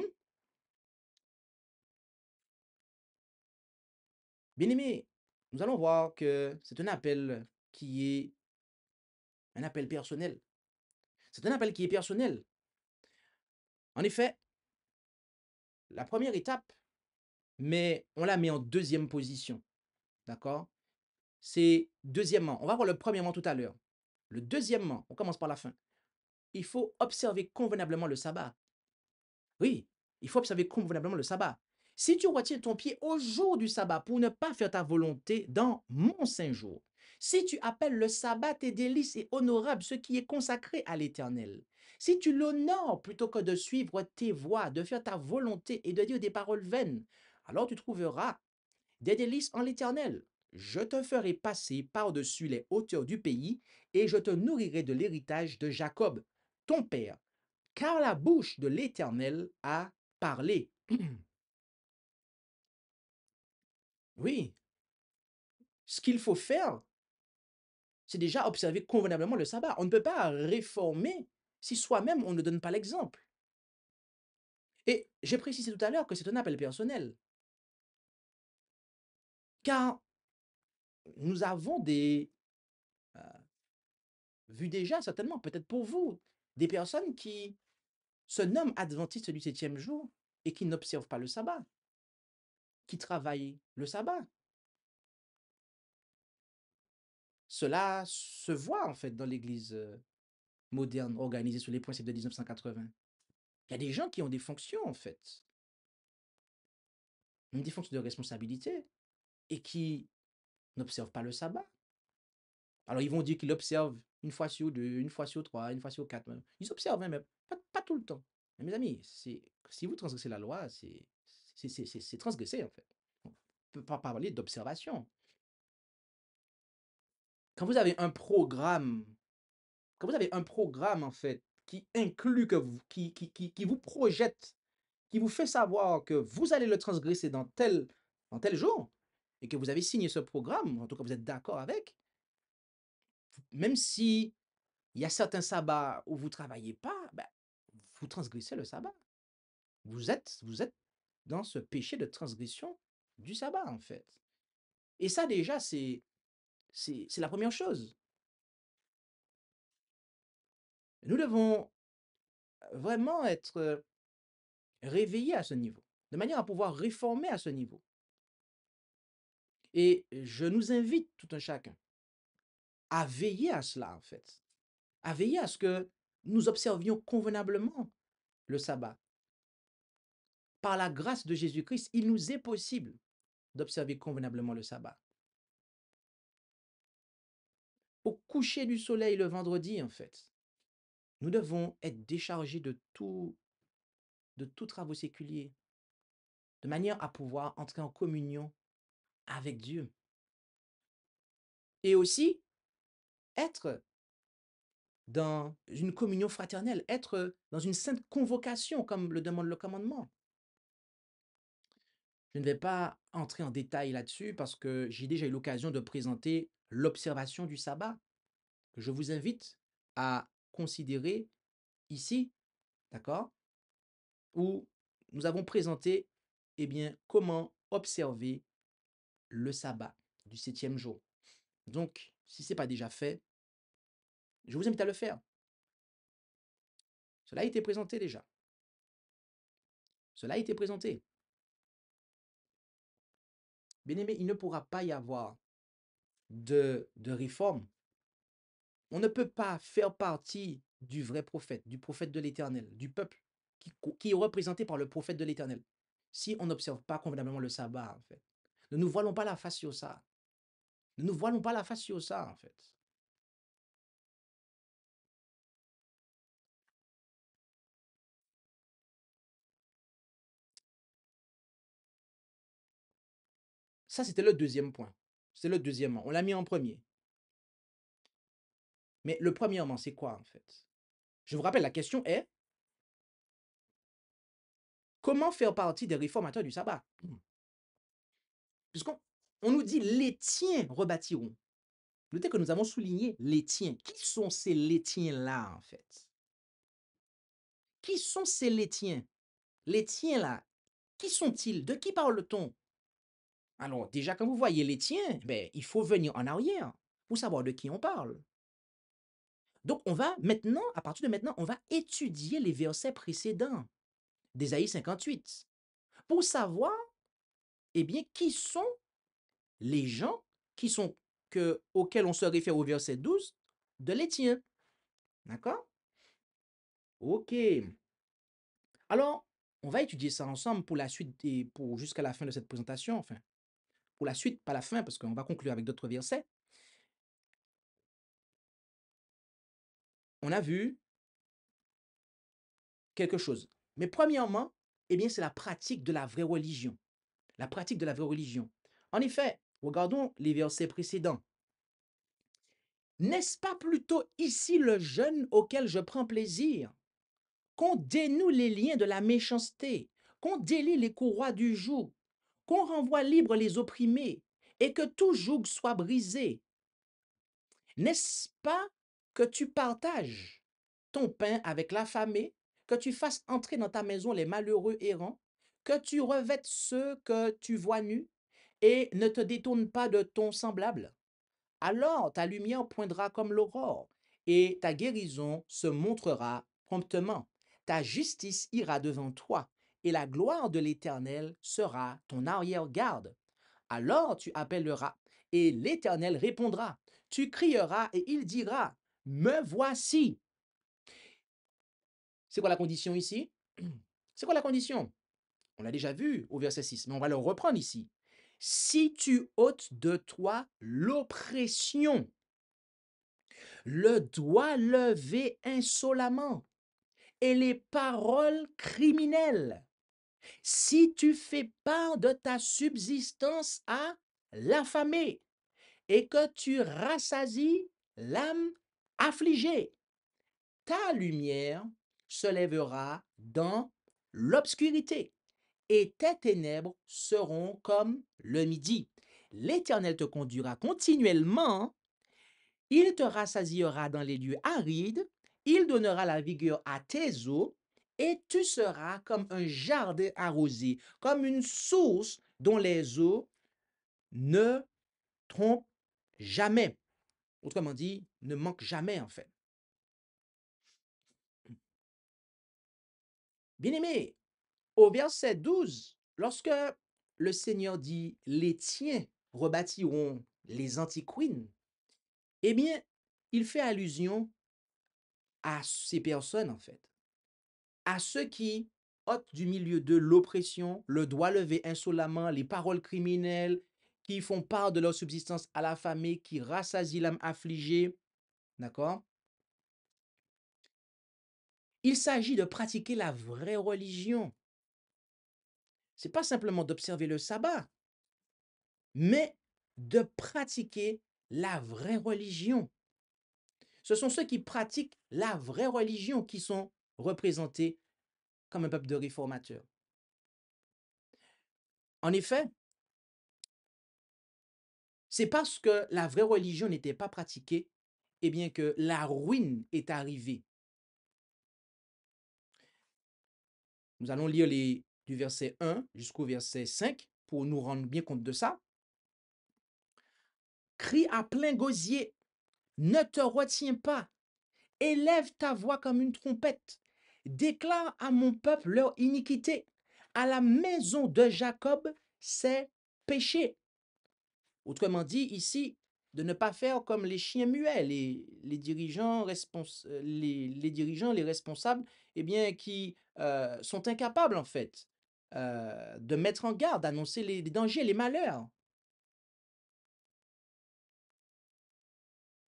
Bien aimé, nous allons voir que c'est un appel qui est un appel personnel. C'est un appel qui est personnel. En effet, la première étape, mais on la met en deuxième position. D'accord? C'est deuxièmement, on va voir le premièrement tout à l'heure. Le deuxièmement, on commence par la fin. Il faut observer convenablement le sabbat. Oui, il faut observer convenablement le sabbat. Si tu retiens ton pied au jour du sabbat pour ne pas faire ta volonté dans mon saint jour, si tu appelles le sabbat tes délices et honorable, ce qui est consacré à l'Éternel, si tu l'honores plutôt que de suivre tes voies, de faire ta volonté et de dire des paroles vaines, alors tu trouveras des délices en l'Éternel. Je te ferai passer par-dessus les hauteurs du pays et je te nourrirai de l'héritage de Jacob, ton père, car la bouche de l'Éternel a parlé. Oui, ce qu'il faut faire, c'est déjà observer convenablement le sabbat. On ne peut pas réformer si soi-même on ne donne pas l'exemple. Et j'ai précisé tout à l'heure que c'est un appel personnel, car nous avons euh, vu déjà, certainement, peut-être pour vous, des personnes qui se nomment adventistes du septième jour et qui n'observent pas le sabbat, qui travaillent le sabbat. Cela se voit en fait dans l'Église moderne organisée sous les principes de 1980. Il y a des gens qui ont des fonctions en fait. des fonctions de responsabilité et qui n'observent pas le sabbat. Alors, ils vont dire qu'ils l'observent une fois sur deux, une fois sur trois, une fois sur quatre. Ils observent, hein, mais pas tout le temps. Mais mes amis, si vous transgressez la loi, c'est transgresser, en fait. On ne peut pas parler d'observation. Quand vous avez un programme, quand vous avez un programme, en fait, qui inclut que vous, qui vous projette, qui vous fait savoir que vous allez le transgresser dans tel jour, et que vous avez signé ce programme, en tout cas vous êtes d'accord avec, même si il y a certains sabbats où vous ne travaillez pas, ben, vous transgressez le sabbat. Vous êtes dans ce péché de transgression du sabbat, en fait. Et ça, déjà, c'est la première chose. Nous devons vraiment être réveillés à ce niveau, de manière à pouvoir réformer à ce niveau. Et je nous invite tout un chacun à veiller à cela, en fait, à veiller à ce que nous observions convenablement le sabbat. Par la grâce de Jésus-Christ, il nous est possible d'observer convenablement le sabbat. Au coucher du soleil le vendredi, en fait, nous devons être déchargés de tout travaux séculiers, de manière à pouvoir entrer en communion avec Dieu. Et aussi être dans une communion fraternelle, être dans une sainte convocation, comme le demande le commandement. Je ne vais pas entrer en détail là-dessus parce que j'ai déjà eu l'occasion de présenter l'observation du sabbat, que je vous invite à considérer ici, d'accord? Où nous avons présenté, eh bien, comment observer le sabbat du 7e jour. Donc, si ce n'est pas déjà fait, je vous invite à le faire. Cela a été présenté déjà. Cela a été présenté. Bien aimé, il ne pourra pas y avoir de réforme. On ne peut pas faire partie du vrai prophète, du prophète de l'Éternel, du peuple qui est représenté par le prophète de l'Éternel, si on n'observe pas convenablement le sabbat, en fait. Ne nous voilons pas la face sur ça. Ne nous voilons pas la face sur ça, en fait. Ça, c'était le deuxième point. C'est le deuxièmement. On l'a mis en premier. Mais le premièrement, c'est quoi, en fait? Je vous rappelle, la question est, comment faire partie des réformateurs du sabbat? Puisqu'on nous dit, les tiens rebâtiront. Notez que nous avons souligné les tiens. Qui sont ces les tiens-là, en fait? Qui sont ces les tiens? Les tiens-là, qui sont-ils? De qui parle-t-on? Alors, déjà, quand vous voyez les tiens, ben, il faut venir en arrière pour savoir de qui on parle. Donc, on va maintenant, à partir de maintenant, on va étudier les versets précédents d'Ésaïe 58 pour savoir, eh bien, qui sont les gens auxquels on se réfère au verset 12 de les tiens. D'accord? Ok. Alors, on va étudier ça ensemble pour la suite et pour jusqu'à la fin de cette présentation, enfin, pour la suite, pas la fin, parce qu'on va conclure avec d'autres versets. On a vu quelque chose. Mais premièrement, eh bien, c'est la pratique de la vraie religion. La pratique de la vraie religion. En effet, regardons les versets précédents. N'est-ce pas plutôt ici le jeûne auquel je prends plaisir? Qu'on dénoue les liens de la méchanceté, qu'on délie les courroies du joug, qu'on renvoie libres les opprimés, et que tout joug soit brisé. N'est-ce pas que tu partages ton pain avec l'affamé, que tu fasses entrer dans ta maison les malheureux errants, que tu revêtes ceux que tu vois nus, et ne te détourne pas de ton semblable? Alors ta lumière poindra comme l'aurore, et ta guérison se montrera promptement. Ta justice ira devant toi, et la gloire de l'Éternel sera ton arrière-garde. Alors tu appelleras, et l'Éternel répondra. Tu crieras, et il dira, me voici. C'est quoi la condition ici? C'est quoi la condition? On l'a déjà vu au verset 6, mais on va le reprendre ici. Si tu ôtes de toi l'oppression, le doigt levé insolemment et les paroles criminelles, si tu fais part de ta subsistance à l'affamé et que tu rassasies l'âme affligée, ta lumière se lèvera dans l'obscurité et tes ténèbres seront comme le midi. L'Éternel te conduira continuellement, il te rassasiera dans les lieux arides, il donnera la vigueur à tes eaux, et tu seras comme un jardin arrosé, comme une source dont les eaux ne trompent jamais. Autrement dit, ne manquent jamais en fait. Bien-aimé, au verset 12, lorsque le Seigneur dit les tiens rebâtiront les antiquines, eh bien, il fait allusion à ces personnes en fait, à ceux qui ôtent du milieu de l'oppression, le doigt levé insolemment, les paroles criminelles, qui font part de leur subsistance à l'affamé, qui rassasient l'âme affligée. D'accord? Il s'agit de pratiquer la vraie religion. C'est pas simplement d'observer le sabbat, mais de pratiquer la vraie religion. Ce sont ceux qui pratiquent la vraie religion qui sont représentés comme un peuple de réformateurs. En effet, c'est parce que la vraie religion n'était pas pratiquée, eh bien que la ruine est arrivée. Nous allons lire du verset 1 jusqu'au verset 5 pour nous rendre bien compte de ça. Crie à plein gosier, ne te retiens pas, élève ta voix comme une trompette, déclare à mon peuple leur iniquité, à la maison de Jacob ses péchés. Autrement dit, ici, de ne pas faire comme les chiens muets, les dirigeants, les dirigeants, les responsables, eh bien, qui sont incapables, en fait, de mettre en garde, d'annoncer les dangers, les malheurs.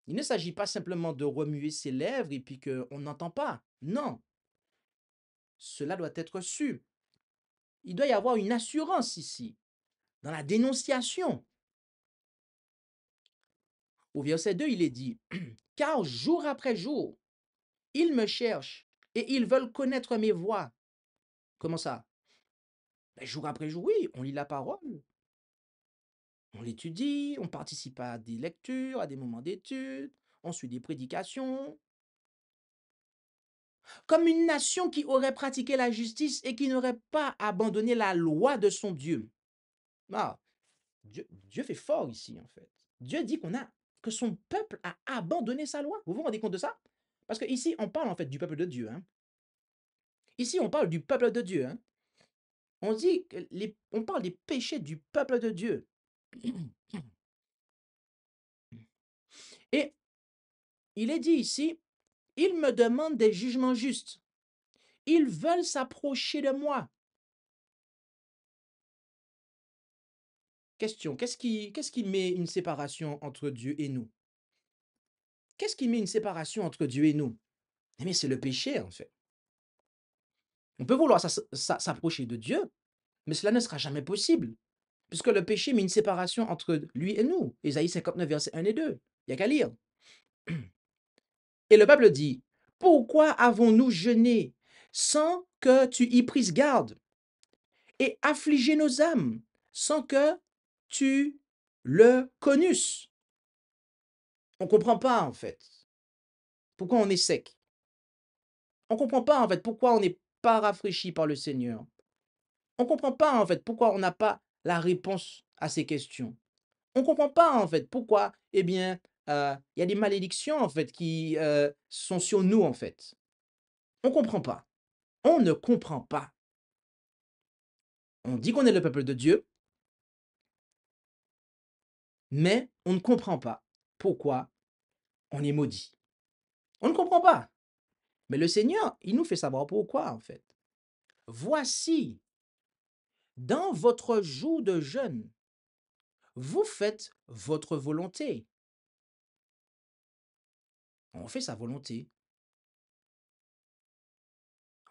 Il ne s'agit pas simplement de remuer ses lèvres et puis qu'on n'entend pas. Non, cela doit être su. Il doit y avoir une assurance ici, dans la dénonciation. Au verset 2, il est dit, « Car jour après jour, ils me cherchent et ils veulent connaître mes voies. » Comment ça? Ben, jour après jour, oui, on lit la parole, on l'étudie, on participe à des lectures, à des moments d'études, on suit des prédications. Comme une nation qui aurait pratiqué la justice et qui n'aurait pas abandonné la loi de son Dieu. Ah, Dieu fait fort ici, en fait. Dieu dit que son peuple a abandonné sa loi. Vous vous rendez compte de ça? Parce que ici, on parle en fait du peuple de Dieu. Hein. Ici, on parle du peuple de Dieu. Hein. On dit que on parle des péchés du peuple de Dieu. Et il est dit ici, ils me demandent des jugements justes. Ils veulent s'approcher de moi. Question, qu'est-ce qui met une séparation entre Dieu et nous? Qu'est-ce qui met une séparation entre Dieu et nous? Eh bien, c'est le péché, en fait. On peut vouloir s'approcher de Dieu, mais cela ne sera jamais possible, puisque le péché met une séparation entre lui et nous. Ésaïe 59, versets 1 et 2. Il n'y a qu'à lire. Et le peuple dit, pourquoi avons-nous jeûné sans que tu y prises garde et affligé nos âmes sans que tu le connusses? On ne comprend pas, en fait, pourquoi on est sec. On ne comprend pas, en fait, pourquoi on n'est pas rafraîchi par le Seigneur. On ne comprend pas, en fait, pourquoi on n'a pas la réponse à ces questions. On ne comprend pas, en fait, pourquoi, eh bien, il y a des malédictions, en fait, qui sont sur nous, en fait. On ne comprend pas. On ne comprend pas. On dit qu'on est le peuple de Dieu, mais on ne comprend pas pourquoi on est maudit. On ne comprend pas. Mais le Seigneur, il nous fait savoir pourquoi, en fait. Voici Dans votre jour de jeûne, vous faites votre volonté. On fait sa volonté.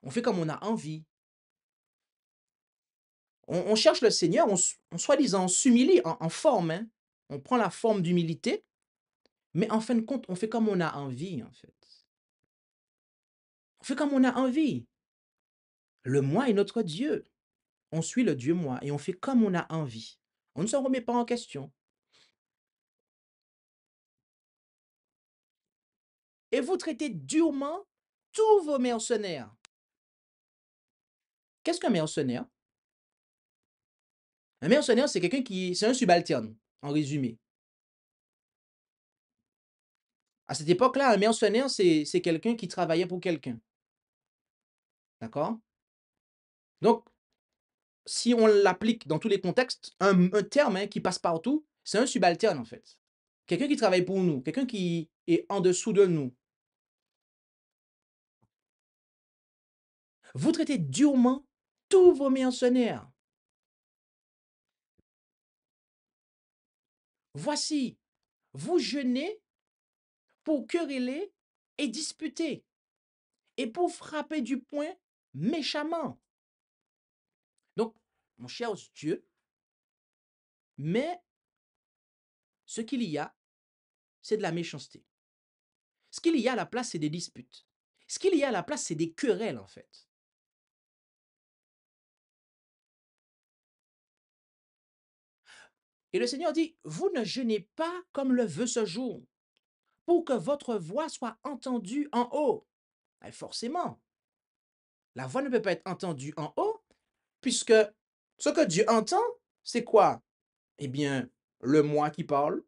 On fait comme on a envie. On cherche le Seigneur, on soi-disant s'humilie en forme, hein. On prend la forme d'humilité, mais en fin de compte, on fait comme on a envie, en fait. On fait comme on a envie. Le moi est notre Dieu. On suit le Dieu moi et on fait comme on a envie. On ne se remet pas en question. Et vous traitez durement tous vos mercenaires. Qu'est-ce qu'un mercenaire? Un mercenaire, c'est quelqu'un c'est un subalterne, en résumé. À cette époque-là, un mercenaire, c'est quelqu'un qui travaillait pour quelqu'un. D'accord? Donc, si on l'applique dans tous les contextes, un terme hein, qui passe partout, c'est un subalterne en fait. Quelqu'un qui travaille pour nous, quelqu'un qui est en dessous de nous. Vous traitez durement tous vos mercenaires. Voici, vous jeûnez pour quereller et disputer, et pour frapper du poing méchamment. Donc, mon cher Dieu, mais ce qu'il y a, c'est de la méchanceté. Ce qu'il y a à la place, c'est des disputes. Ce qu'il y a à la place, c'est des querelles, en fait. Et le Seigneur dit, vous ne jeûnez pas comme le veut ce jour, pour que votre voix soit entendue en haut. Et forcément, la voix ne peut pas être entendue en haut, puisque ce que Dieu entend, c'est quoi? Eh bien, le moi qui parle,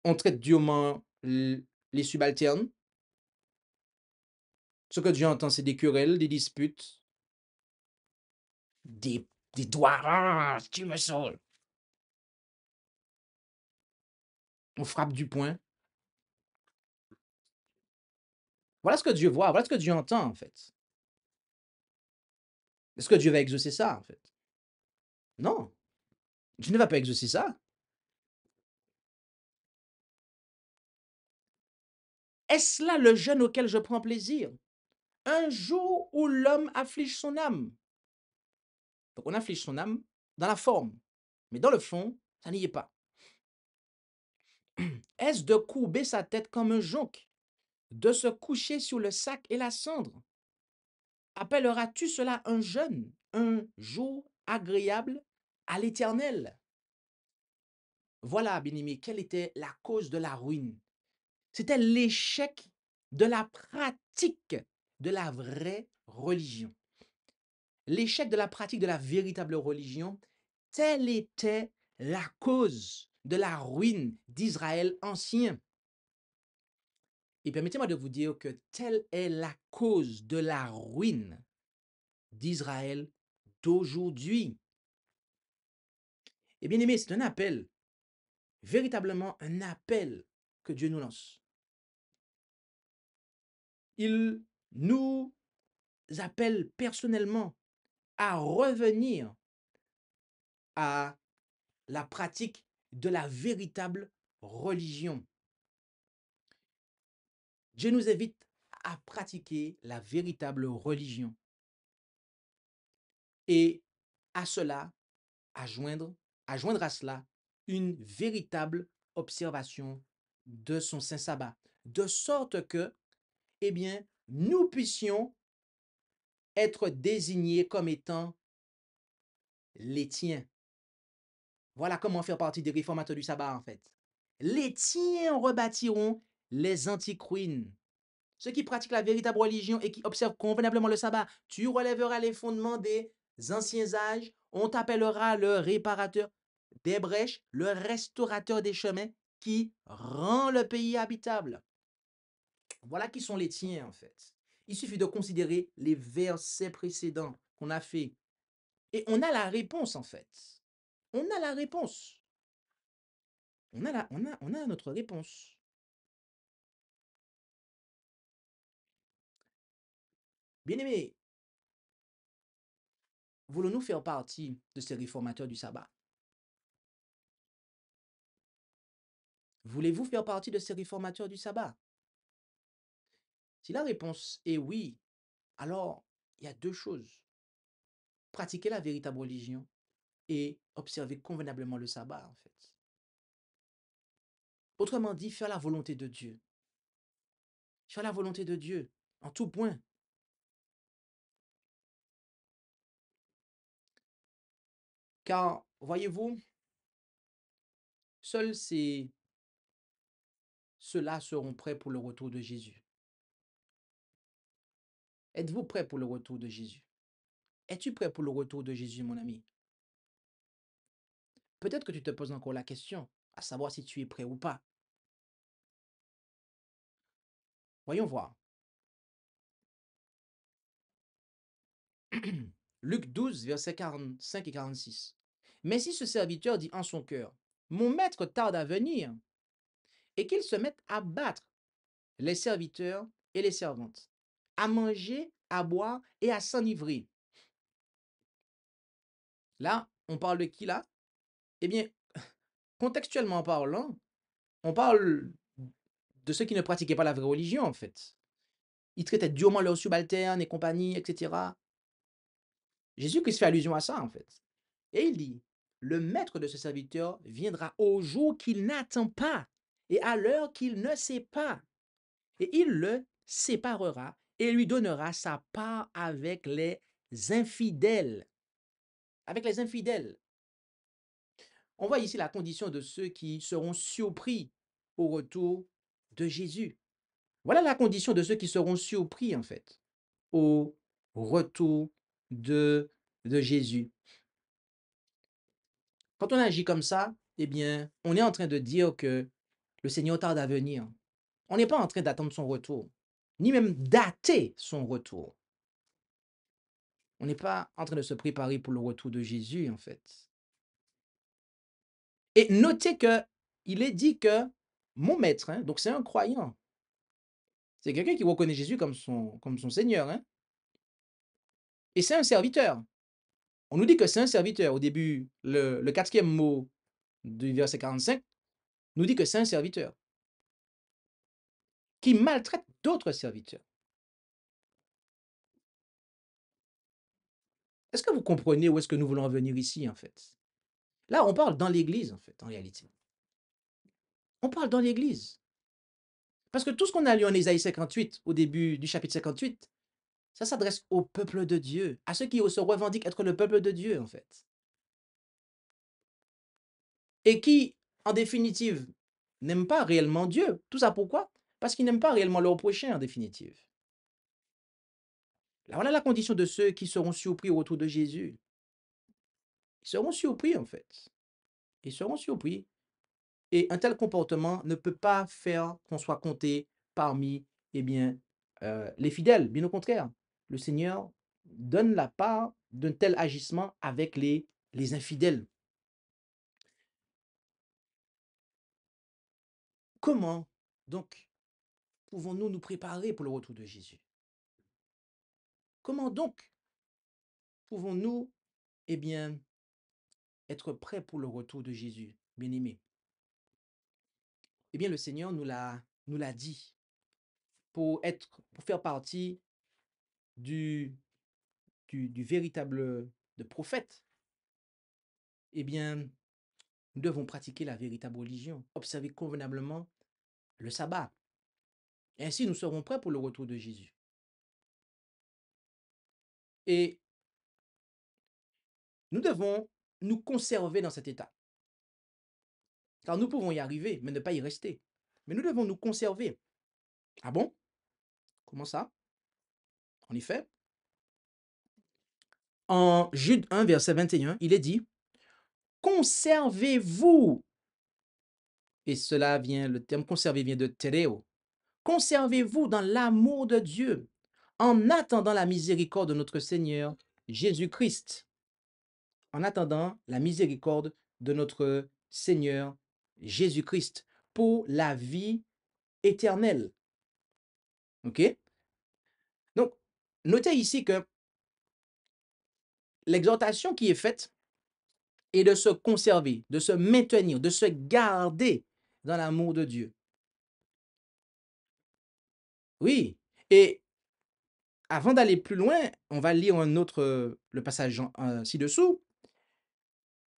on traite durement les subalternes. Ce que Dieu entend, c'est des querelles, des disputes, des, des doigts. Ah, tu me saoules. On frappe du poing. Voilà ce que Dieu voit, voilà ce que Dieu entend, en fait. Est-ce que Dieu va exaucer ça, en fait? Non, Dieu ne va pas exaucer ça. Est-ce là le jeûne auquel je prends plaisir? Un jour où l'homme afflige son âme. Donc on afflige son âme dans la forme, mais dans le fond, ça n'y est pas. Est-ce de courber sa tête comme un jonc, de se coucher sur le sac et la cendre? Appelleras-tu cela un jeûne, un jour agréable à l'Éternel? Voilà, bien-aimé, quelle était la cause de la ruine? C'était l'échec de la pratique de la vraie religion. L'échec de la pratique de la véritable religion, telle était la cause de la ruine d'Israël ancien. Et permettez-moi de vous dire que telle est la cause de la ruine d'Israël d'aujourd'hui. Et bien aimé, c'est un appel, véritablement un appel que Dieu nous lance. Il nous appelle personnellement à revenir à la pratique de la véritable religion. Dieu nous invite à pratiquer la véritable religion et à cela, à joindre à cela une véritable observation de son saint sabbat, de sorte que, eh bien, nous puissions être désignés comme étant les tiens. Voilà comment faire partie des réformateurs du sabbat, en fait. Les tiens rebâtiront les antiques ruines. Ceux qui pratiquent la véritable religion et qui observent convenablement le sabbat, tu relèveras les fondements des anciens âges, on t'appellera le réparateur des brèches, le restaurateur des chemins qui rend le pays habitable. Voilà qui sont les tiens, en fait. Il suffit de considérer les versets précédents qu'on a fait. Et on a la réponse, en fait. On a la réponse. On a notre réponse. Bien aimé, voulons-nous faire partie de ces réformateurs du sabbat? Voulez-vous faire partie de ces réformateurs du sabbat? Si la réponse est oui, alors il y a deux choses. Pratiquer la véritable religion et observer convenablement le sabbat, en fait. Autrement dit, faire la volonté de Dieu. Faire la volonté de Dieu en tout point. Car, voyez-vous, seuls ceux-là seront prêts pour le retour de Jésus. Êtes-vous prêt pour le retour de Jésus? Es-tu prêt pour le retour de Jésus, mon ami? Peut-être que tu te poses encore la question, à savoir si tu es prêt ou pas. Voyons voir. Luc 12, versets 45 et 46. Mais si ce serviteur dit en son cœur, mon maître tarde à venir, et qu'il se mette à battre les serviteurs et les servantes, à manger, à boire et à s'enivrer. Là, on parle de qui là? Eh bien, contextuellement parlant, on parle de ceux qui ne pratiquaient pas la vraie religion, en fait. Ils traitaient durement leurs subalternes et compagnie, etc. Jésus-Christ fait allusion à ça, en fait. Et il dit, le maître de ce serviteur viendra au jour qu'il n'attend pas et à l'heure qu'il ne sait pas. Et il le séparera et lui donnera sa part avec les infidèles. Avec les infidèles. On voit ici la condition de ceux qui seront surpris au retour de Jésus. Voilà la condition de ceux qui seront surpris, en fait, au retour de Jésus. Quand on agit comme ça, eh bien, on est en train de dire que le Seigneur tarde à venir. On n'est pas en train d'attendre son retour, ni même dater son retour. On n'est pas en train de se préparer pour le retour de Jésus, en fait. Et notez que il est dit que mon maître, hein, donc c'est un croyant, c'est quelqu'un qui reconnaît Jésus comme son Seigneur, hein, et c'est un serviteur. On nous dit que c'est un serviteur. Au début, le quatrième mot du verset 45 nous dit que c'est un serviteur qui maltraite d'autres serviteurs. Est-ce que vous comprenez où est-ce que nous voulons en venir ici, en fait? Là, on parle dans l'Église, en fait, en réalité. On parle dans l'Église. Parce que tout ce qu'on a lu en Ésaïe 58, au début du chapitre 58, ça s'adresse au peuple de Dieu, à ceux qui se revendiquent être le peuple de Dieu, en fait. Et qui, en définitive, n'aiment pas réellement Dieu. Tout ça pourquoi? Parce qu'ils n'aiment pas réellement leur prochain, en définitive. Là, voilà la condition de ceux qui seront surpris au retour de Jésus. Ils seront surpris, en fait. Ils seront surpris. Et un tel comportement ne peut pas faire qu'on soit compté parmi, eh bien, les fidèles. Bien au contraire, le Seigneur donne la part d'un tel agissement avec les infidèles. Comment, donc, pouvons-nous nous préparer pour le retour de Jésus? Comment donc pouvons-nous, eh bien, être prêts pour le retour de Jésus, bien-aimés? Eh bien, le Seigneur nous l'a dit. Pour faire partie du, du véritable de prophète, eh bien, nous devons pratiquer la véritable religion, observer convenablement le sabbat. Ainsi, nous serons prêts pour le retour de Jésus. Et nous devons nous conserver dans cet état. Car nous pouvons y arriver, mais ne pas y rester. Mais nous devons nous conserver. Ah bon? Comment ça? En effet, en Jude 1, verset 21, il est dit, conservez-vous. Et cela vient, le terme conserver vient de tereo. Conservez-vous dans l'amour de Dieu en attendant la miséricorde de notre Seigneur Jésus-Christ. En attendant la miséricorde de notre Seigneur Jésus-Christ pour la vie éternelle. OK? Donc, notez ici que l'exhortation qui est faite est de se conserver, de se maintenir, de se garder dans l'amour de Dieu. Oui, et avant d'aller plus loin, on va lire un autre, le passage ci-dessous.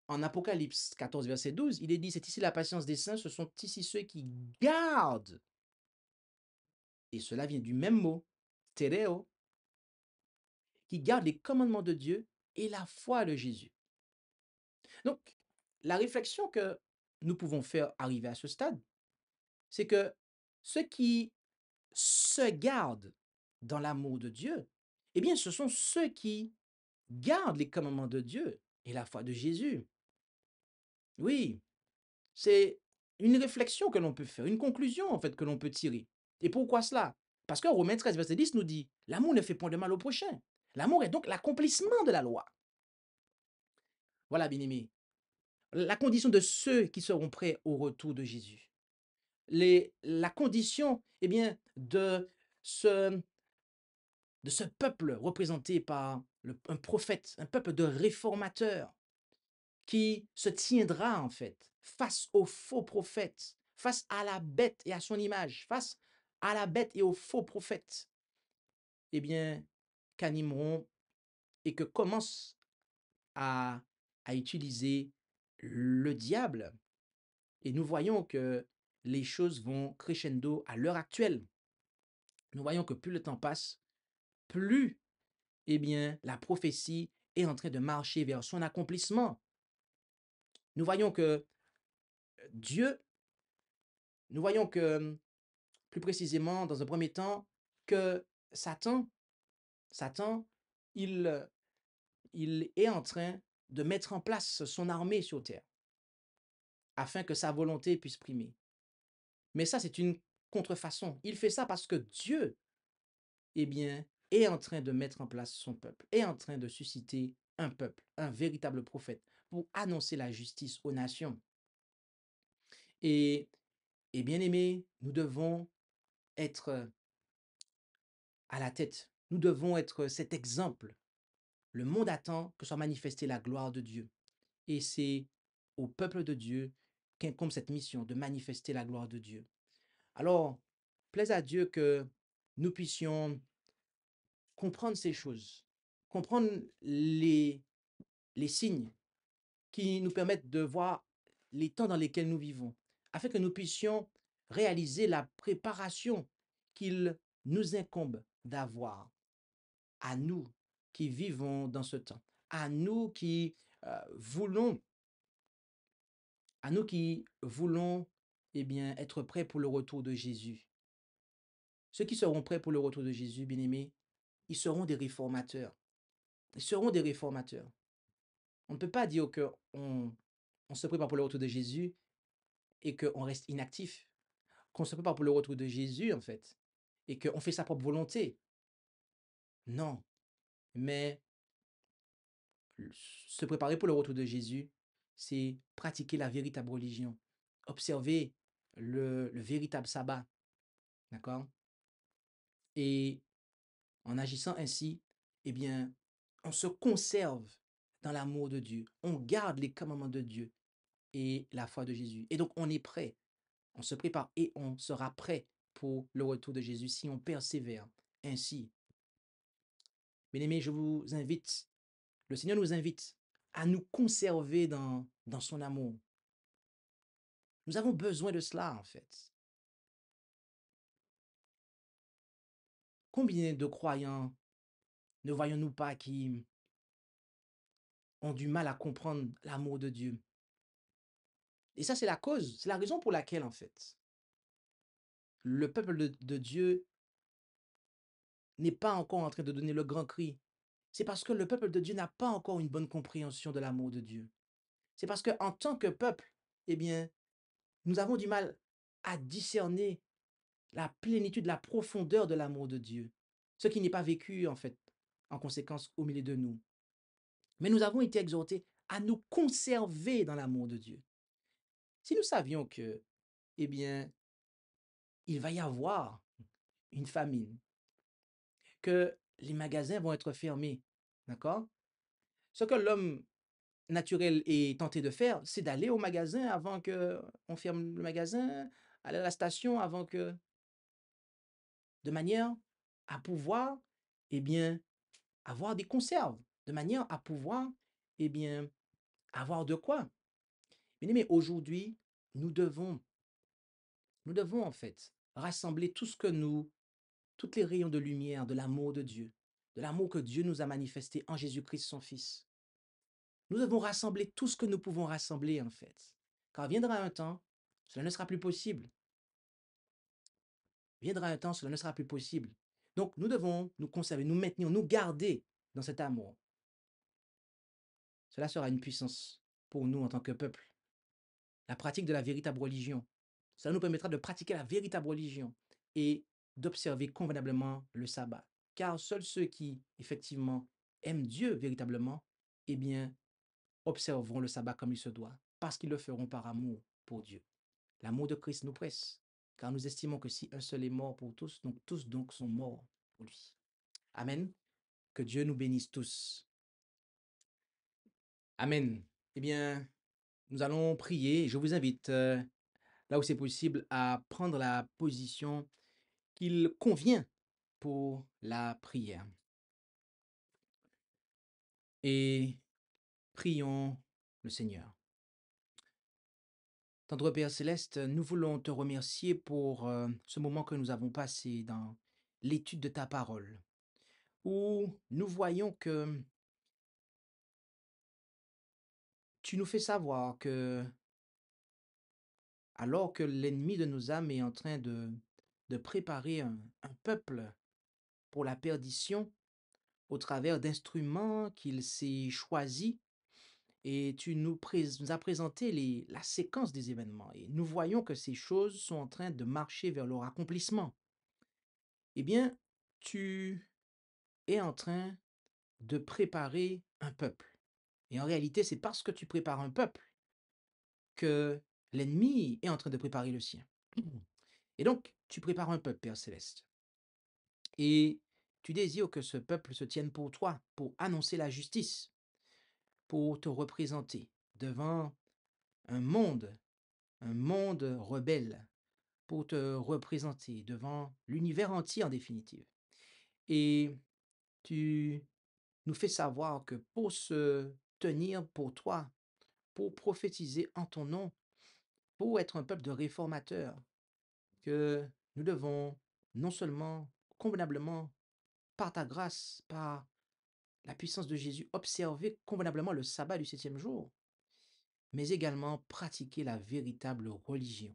En Apocalypse 14, verset 12, il est dit, c'est ici la patience des saints, ce sont ici ceux qui gardent, et cela vient du même mot, tereo, qui gardent les commandements de Dieu et la foi de Jésus. Donc, la réflexion que nous pouvons faire arriver à ce stade, c'est que ceux qui se gardent dans l'amour de Dieu, eh bien, ce sont ceux qui gardent les commandements de Dieu et la foi de Jésus. Oui, c'est une réflexion que l'on peut faire, une conclusion en fait que l'on peut tirer. Et pourquoi cela? Parce que Romains 13, verset 10 nous dit, l'amour ne fait point de mal au prochain. L'amour est donc l'accomplissement de la loi. Voilà, bien-aimé, la condition de ceux qui seront prêts au retour de Jésus. La condition, eh bien, ce, de ce peuple représenté par un prophète, un peuple de réformateurs qui se tiendra en fait face aux faux prophètes, face à la bête et à son image, face à la bête et aux faux prophètes, eh bien, qu'animeront et que commence à, à utiliser le diable. Et nous voyons que les choses vont crescendo à l'heure actuelle. Nous voyons que plus le temps passe, plus, eh bien, la prophétie est en train de marcher vers son accomplissement. Nous voyons que Dieu, nous voyons que, plus précisément, dans un premier temps, que Satan, Satan, il, il est en train de mettre en place son armée sur terre afin que sa volonté puisse primer. Mais ça, c'est une contrefaçon. Il fait ça parce que Dieu, eh bien, est en train de mettre en place son peuple, est en train de susciter un peuple, un véritable prophète, pour annoncer la justice aux nations. Et, et bien aimé, nous devons être à la tête. Nous devons être cet exemple. Le monde attend que soit manifestée la gloire de Dieu. Et c'est au peuple de Dieu qu'incombe cette mission de manifester la gloire de Dieu. Alors, plaise à Dieu que nous puissions comprendre ces choses, comprendre les signes qui nous permettent de voir les temps dans lesquels nous vivons, afin que nous puissions réaliser la préparation qu'il nous incombe d'avoir à nous qui vivons dans ce temps, à nous qui voulons, à nous qui voulons eh bien, être prêts pour le retour de Jésus. Ceux qui seront prêts pour le retour de Jésus, bien-aimés, ils seront des réformateurs. Ils seront des réformateurs. On ne peut pas dire on se prépare pour le retour de Jésus et qu'on reste inactif, qu'on se prépare pour le retour de Jésus, en fait, et qu'on fait sa propre volonté. Non, mais se préparer pour le retour de Jésus, c'est pratiquer la véritable religion, observer le véritable sabbat, d'accord? Et en agissant ainsi, eh bien, on se conserve dans l'amour de Dieu, on garde les commandements de Dieu et la foi de Jésus. Et donc, on est prêt, on se prépare et on sera prêt pour le retour de Jésus si on persévère ainsi. Bien-aimés, je vous invite, le Seigneur nous invite à nous conserver dans son amour. Nous avons besoin de cela, en fait. Combien de croyants ne voyons-nous pas qui ont du mal à comprendre l'amour de Dieu? Et ça, c'est la cause, c'est la raison pour laquelle, en fait, le peuple de Dieu n'est pas encore en train de donner le grand cri. C'est parce que le peuple de Dieu n'a pas encore une bonne compréhension de l'amour de Dieu. C'est parce qu'en tant que peuple, eh bien, nous avons du mal à discerner la plénitude, la profondeur de l'amour de Dieu. Ce qui n'est pas vécu, en fait, en conséquence, au milieu de nous. Mais nous avons été exhortés à nous conserver dans l'amour de Dieu. Si nous savions que, eh bien, il va y avoir une famine, que les magasins vont être fermés, d'accord? Ce que l'homme naturel est tenté de faire, c'est d'aller au magasin avant qu'on ferme le magasin, aller à la station de manière à pouvoir, eh bien, avoir des conserves, de manière à pouvoir, eh bien, avoir de quoi. Mais aujourd'hui, nous devons, nous devons en fait rassembler toutes les rayons de lumière de l'amour de Dieu, de l'amour que Dieu nous a manifesté en Jésus-Christ, son Fils. Nous devons rassembler tout ce que nous pouvons rassembler en fait. Car viendra un temps, cela ne sera plus possible. Viendra un temps, cela ne sera plus possible. Donc, nous devons nous conserver, nous maintenir, nous garder dans cet amour. Cela sera une puissance pour nous en tant que peuple. La pratique de la véritable religion. Cela nous permettra de pratiquer la véritable religion et d'observer convenablement le sabbat. Car seuls ceux qui, effectivement, aiment Dieu véritablement, eh bien, observeront le sabbat comme il se doit, parce qu'ils le feront par amour pour Dieu. L'amour de Christ nous presse, car nous estimons que si un seul est mort pour tous, donc tous donc sont morts pour lui. Amen. Que Dieu nous bénisse tous. Amen. Eh bien, nous allons prier. Je vous invite, là où c'est possible, à prendre la position qu'il convient pour la prière. Et prions le Seigneur. Tendre Père Céleste, nous voulons te remercier pour ce moment que nous avons passé dans l'étude de ta parole, où nous voyons que tu nous fais savoir que, alors que l'ennemi de nos âmes est en train de préparer un peuple pour la perdition au travers d'instruments qu'il s'est choisis, et tu nous as présenté la séquence des événements, et nous voyons que ces choses sont en train de marcher vers leur accomplissement. Eh bien, tu es en train de préparer un peuple. Et en réalité, c'est parce que tu prépares un peuple que l'ennemi est en train de préparer le sien. Et donc, tu prépares un peuple, Père Céleste. Et tu désires que ce peuple se tienne pour toi, pour annoncer la justice, pour te représenter devant un monde rebelle, pour te représenter devant l'univers entier en définitive. Et tu nous fais savoir que pour se tenir pour toi, pour prophétiser en ton nom, pour être un peuple de réformateurs, que nous devons non seulement convenablement, par ta grâce, par la puissance de Jésus, observer convenablement le sabbat du 7e jour, mais également pratiquer la véritable religion.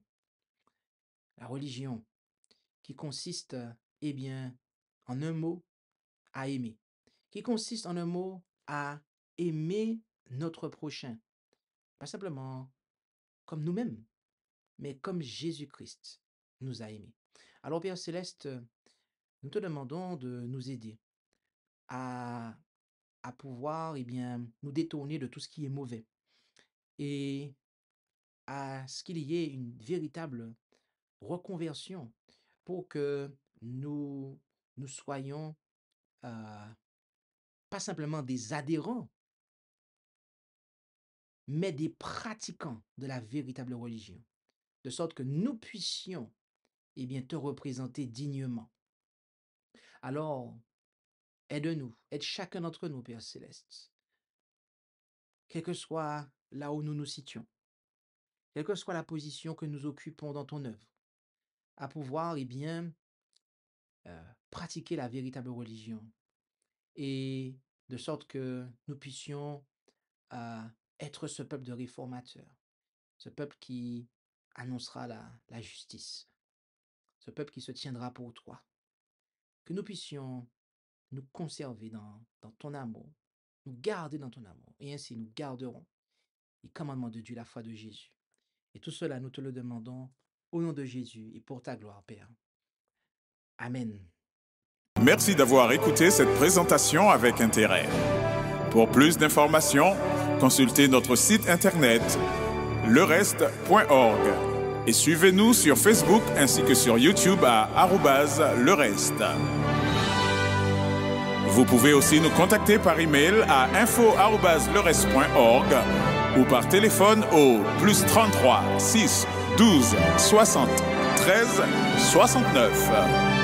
La religion qui consiste, eh bien, en un mot, à aimer. Qui consiste en un mot, à aimer notre prochain. Pas simplement comme nous-mêmes, mais comme Jésus-Christ nous a aimés. Alors, Père Céleste, nous te demandons de nous aider à pouvoir, eh bien, nous détourner de tout ce qui est mauvais et à ce qu'il y ait une véritable reconversion pour que nous soyons pas simplement des adhérents, mais des pratiquants de la véritable religion, de sorte que nous puissions, eh bien, te représenter dignement. Alors, aide-nous, aide chacun d'entre nous, Père Céleste, quel que soit là où nous nous situons, quelle que soit la position que nous occupons dans ton œuvre, à pouvoir, eh bien, pratiquer la véritable religion, et de sorte que nous puissions être ce peuple de réformateurs, ce peuple qui annoncera la justice, ce peuple qui se tiendra pour toi, que nous puissions nous conserver dans ton amour, nous garder dans ton amour, et ainsi nous garderons les commandements de Dieu, la foi de Jésus. Et tout cela, nous te le demandons au nom de Jésus et pour ta gloire, Père. Amen. Merci d'avoir écouté cette présentation avec intérêt. Pour plus d'informations, consultez notre site internet lereste.org et suivez-nous sur Facebook ainsi que sur YouTube à @lereste. Vous pouvez aussi nous contacter par email à info@leres.org ou par téléphone au +33 6 12 60 13 69.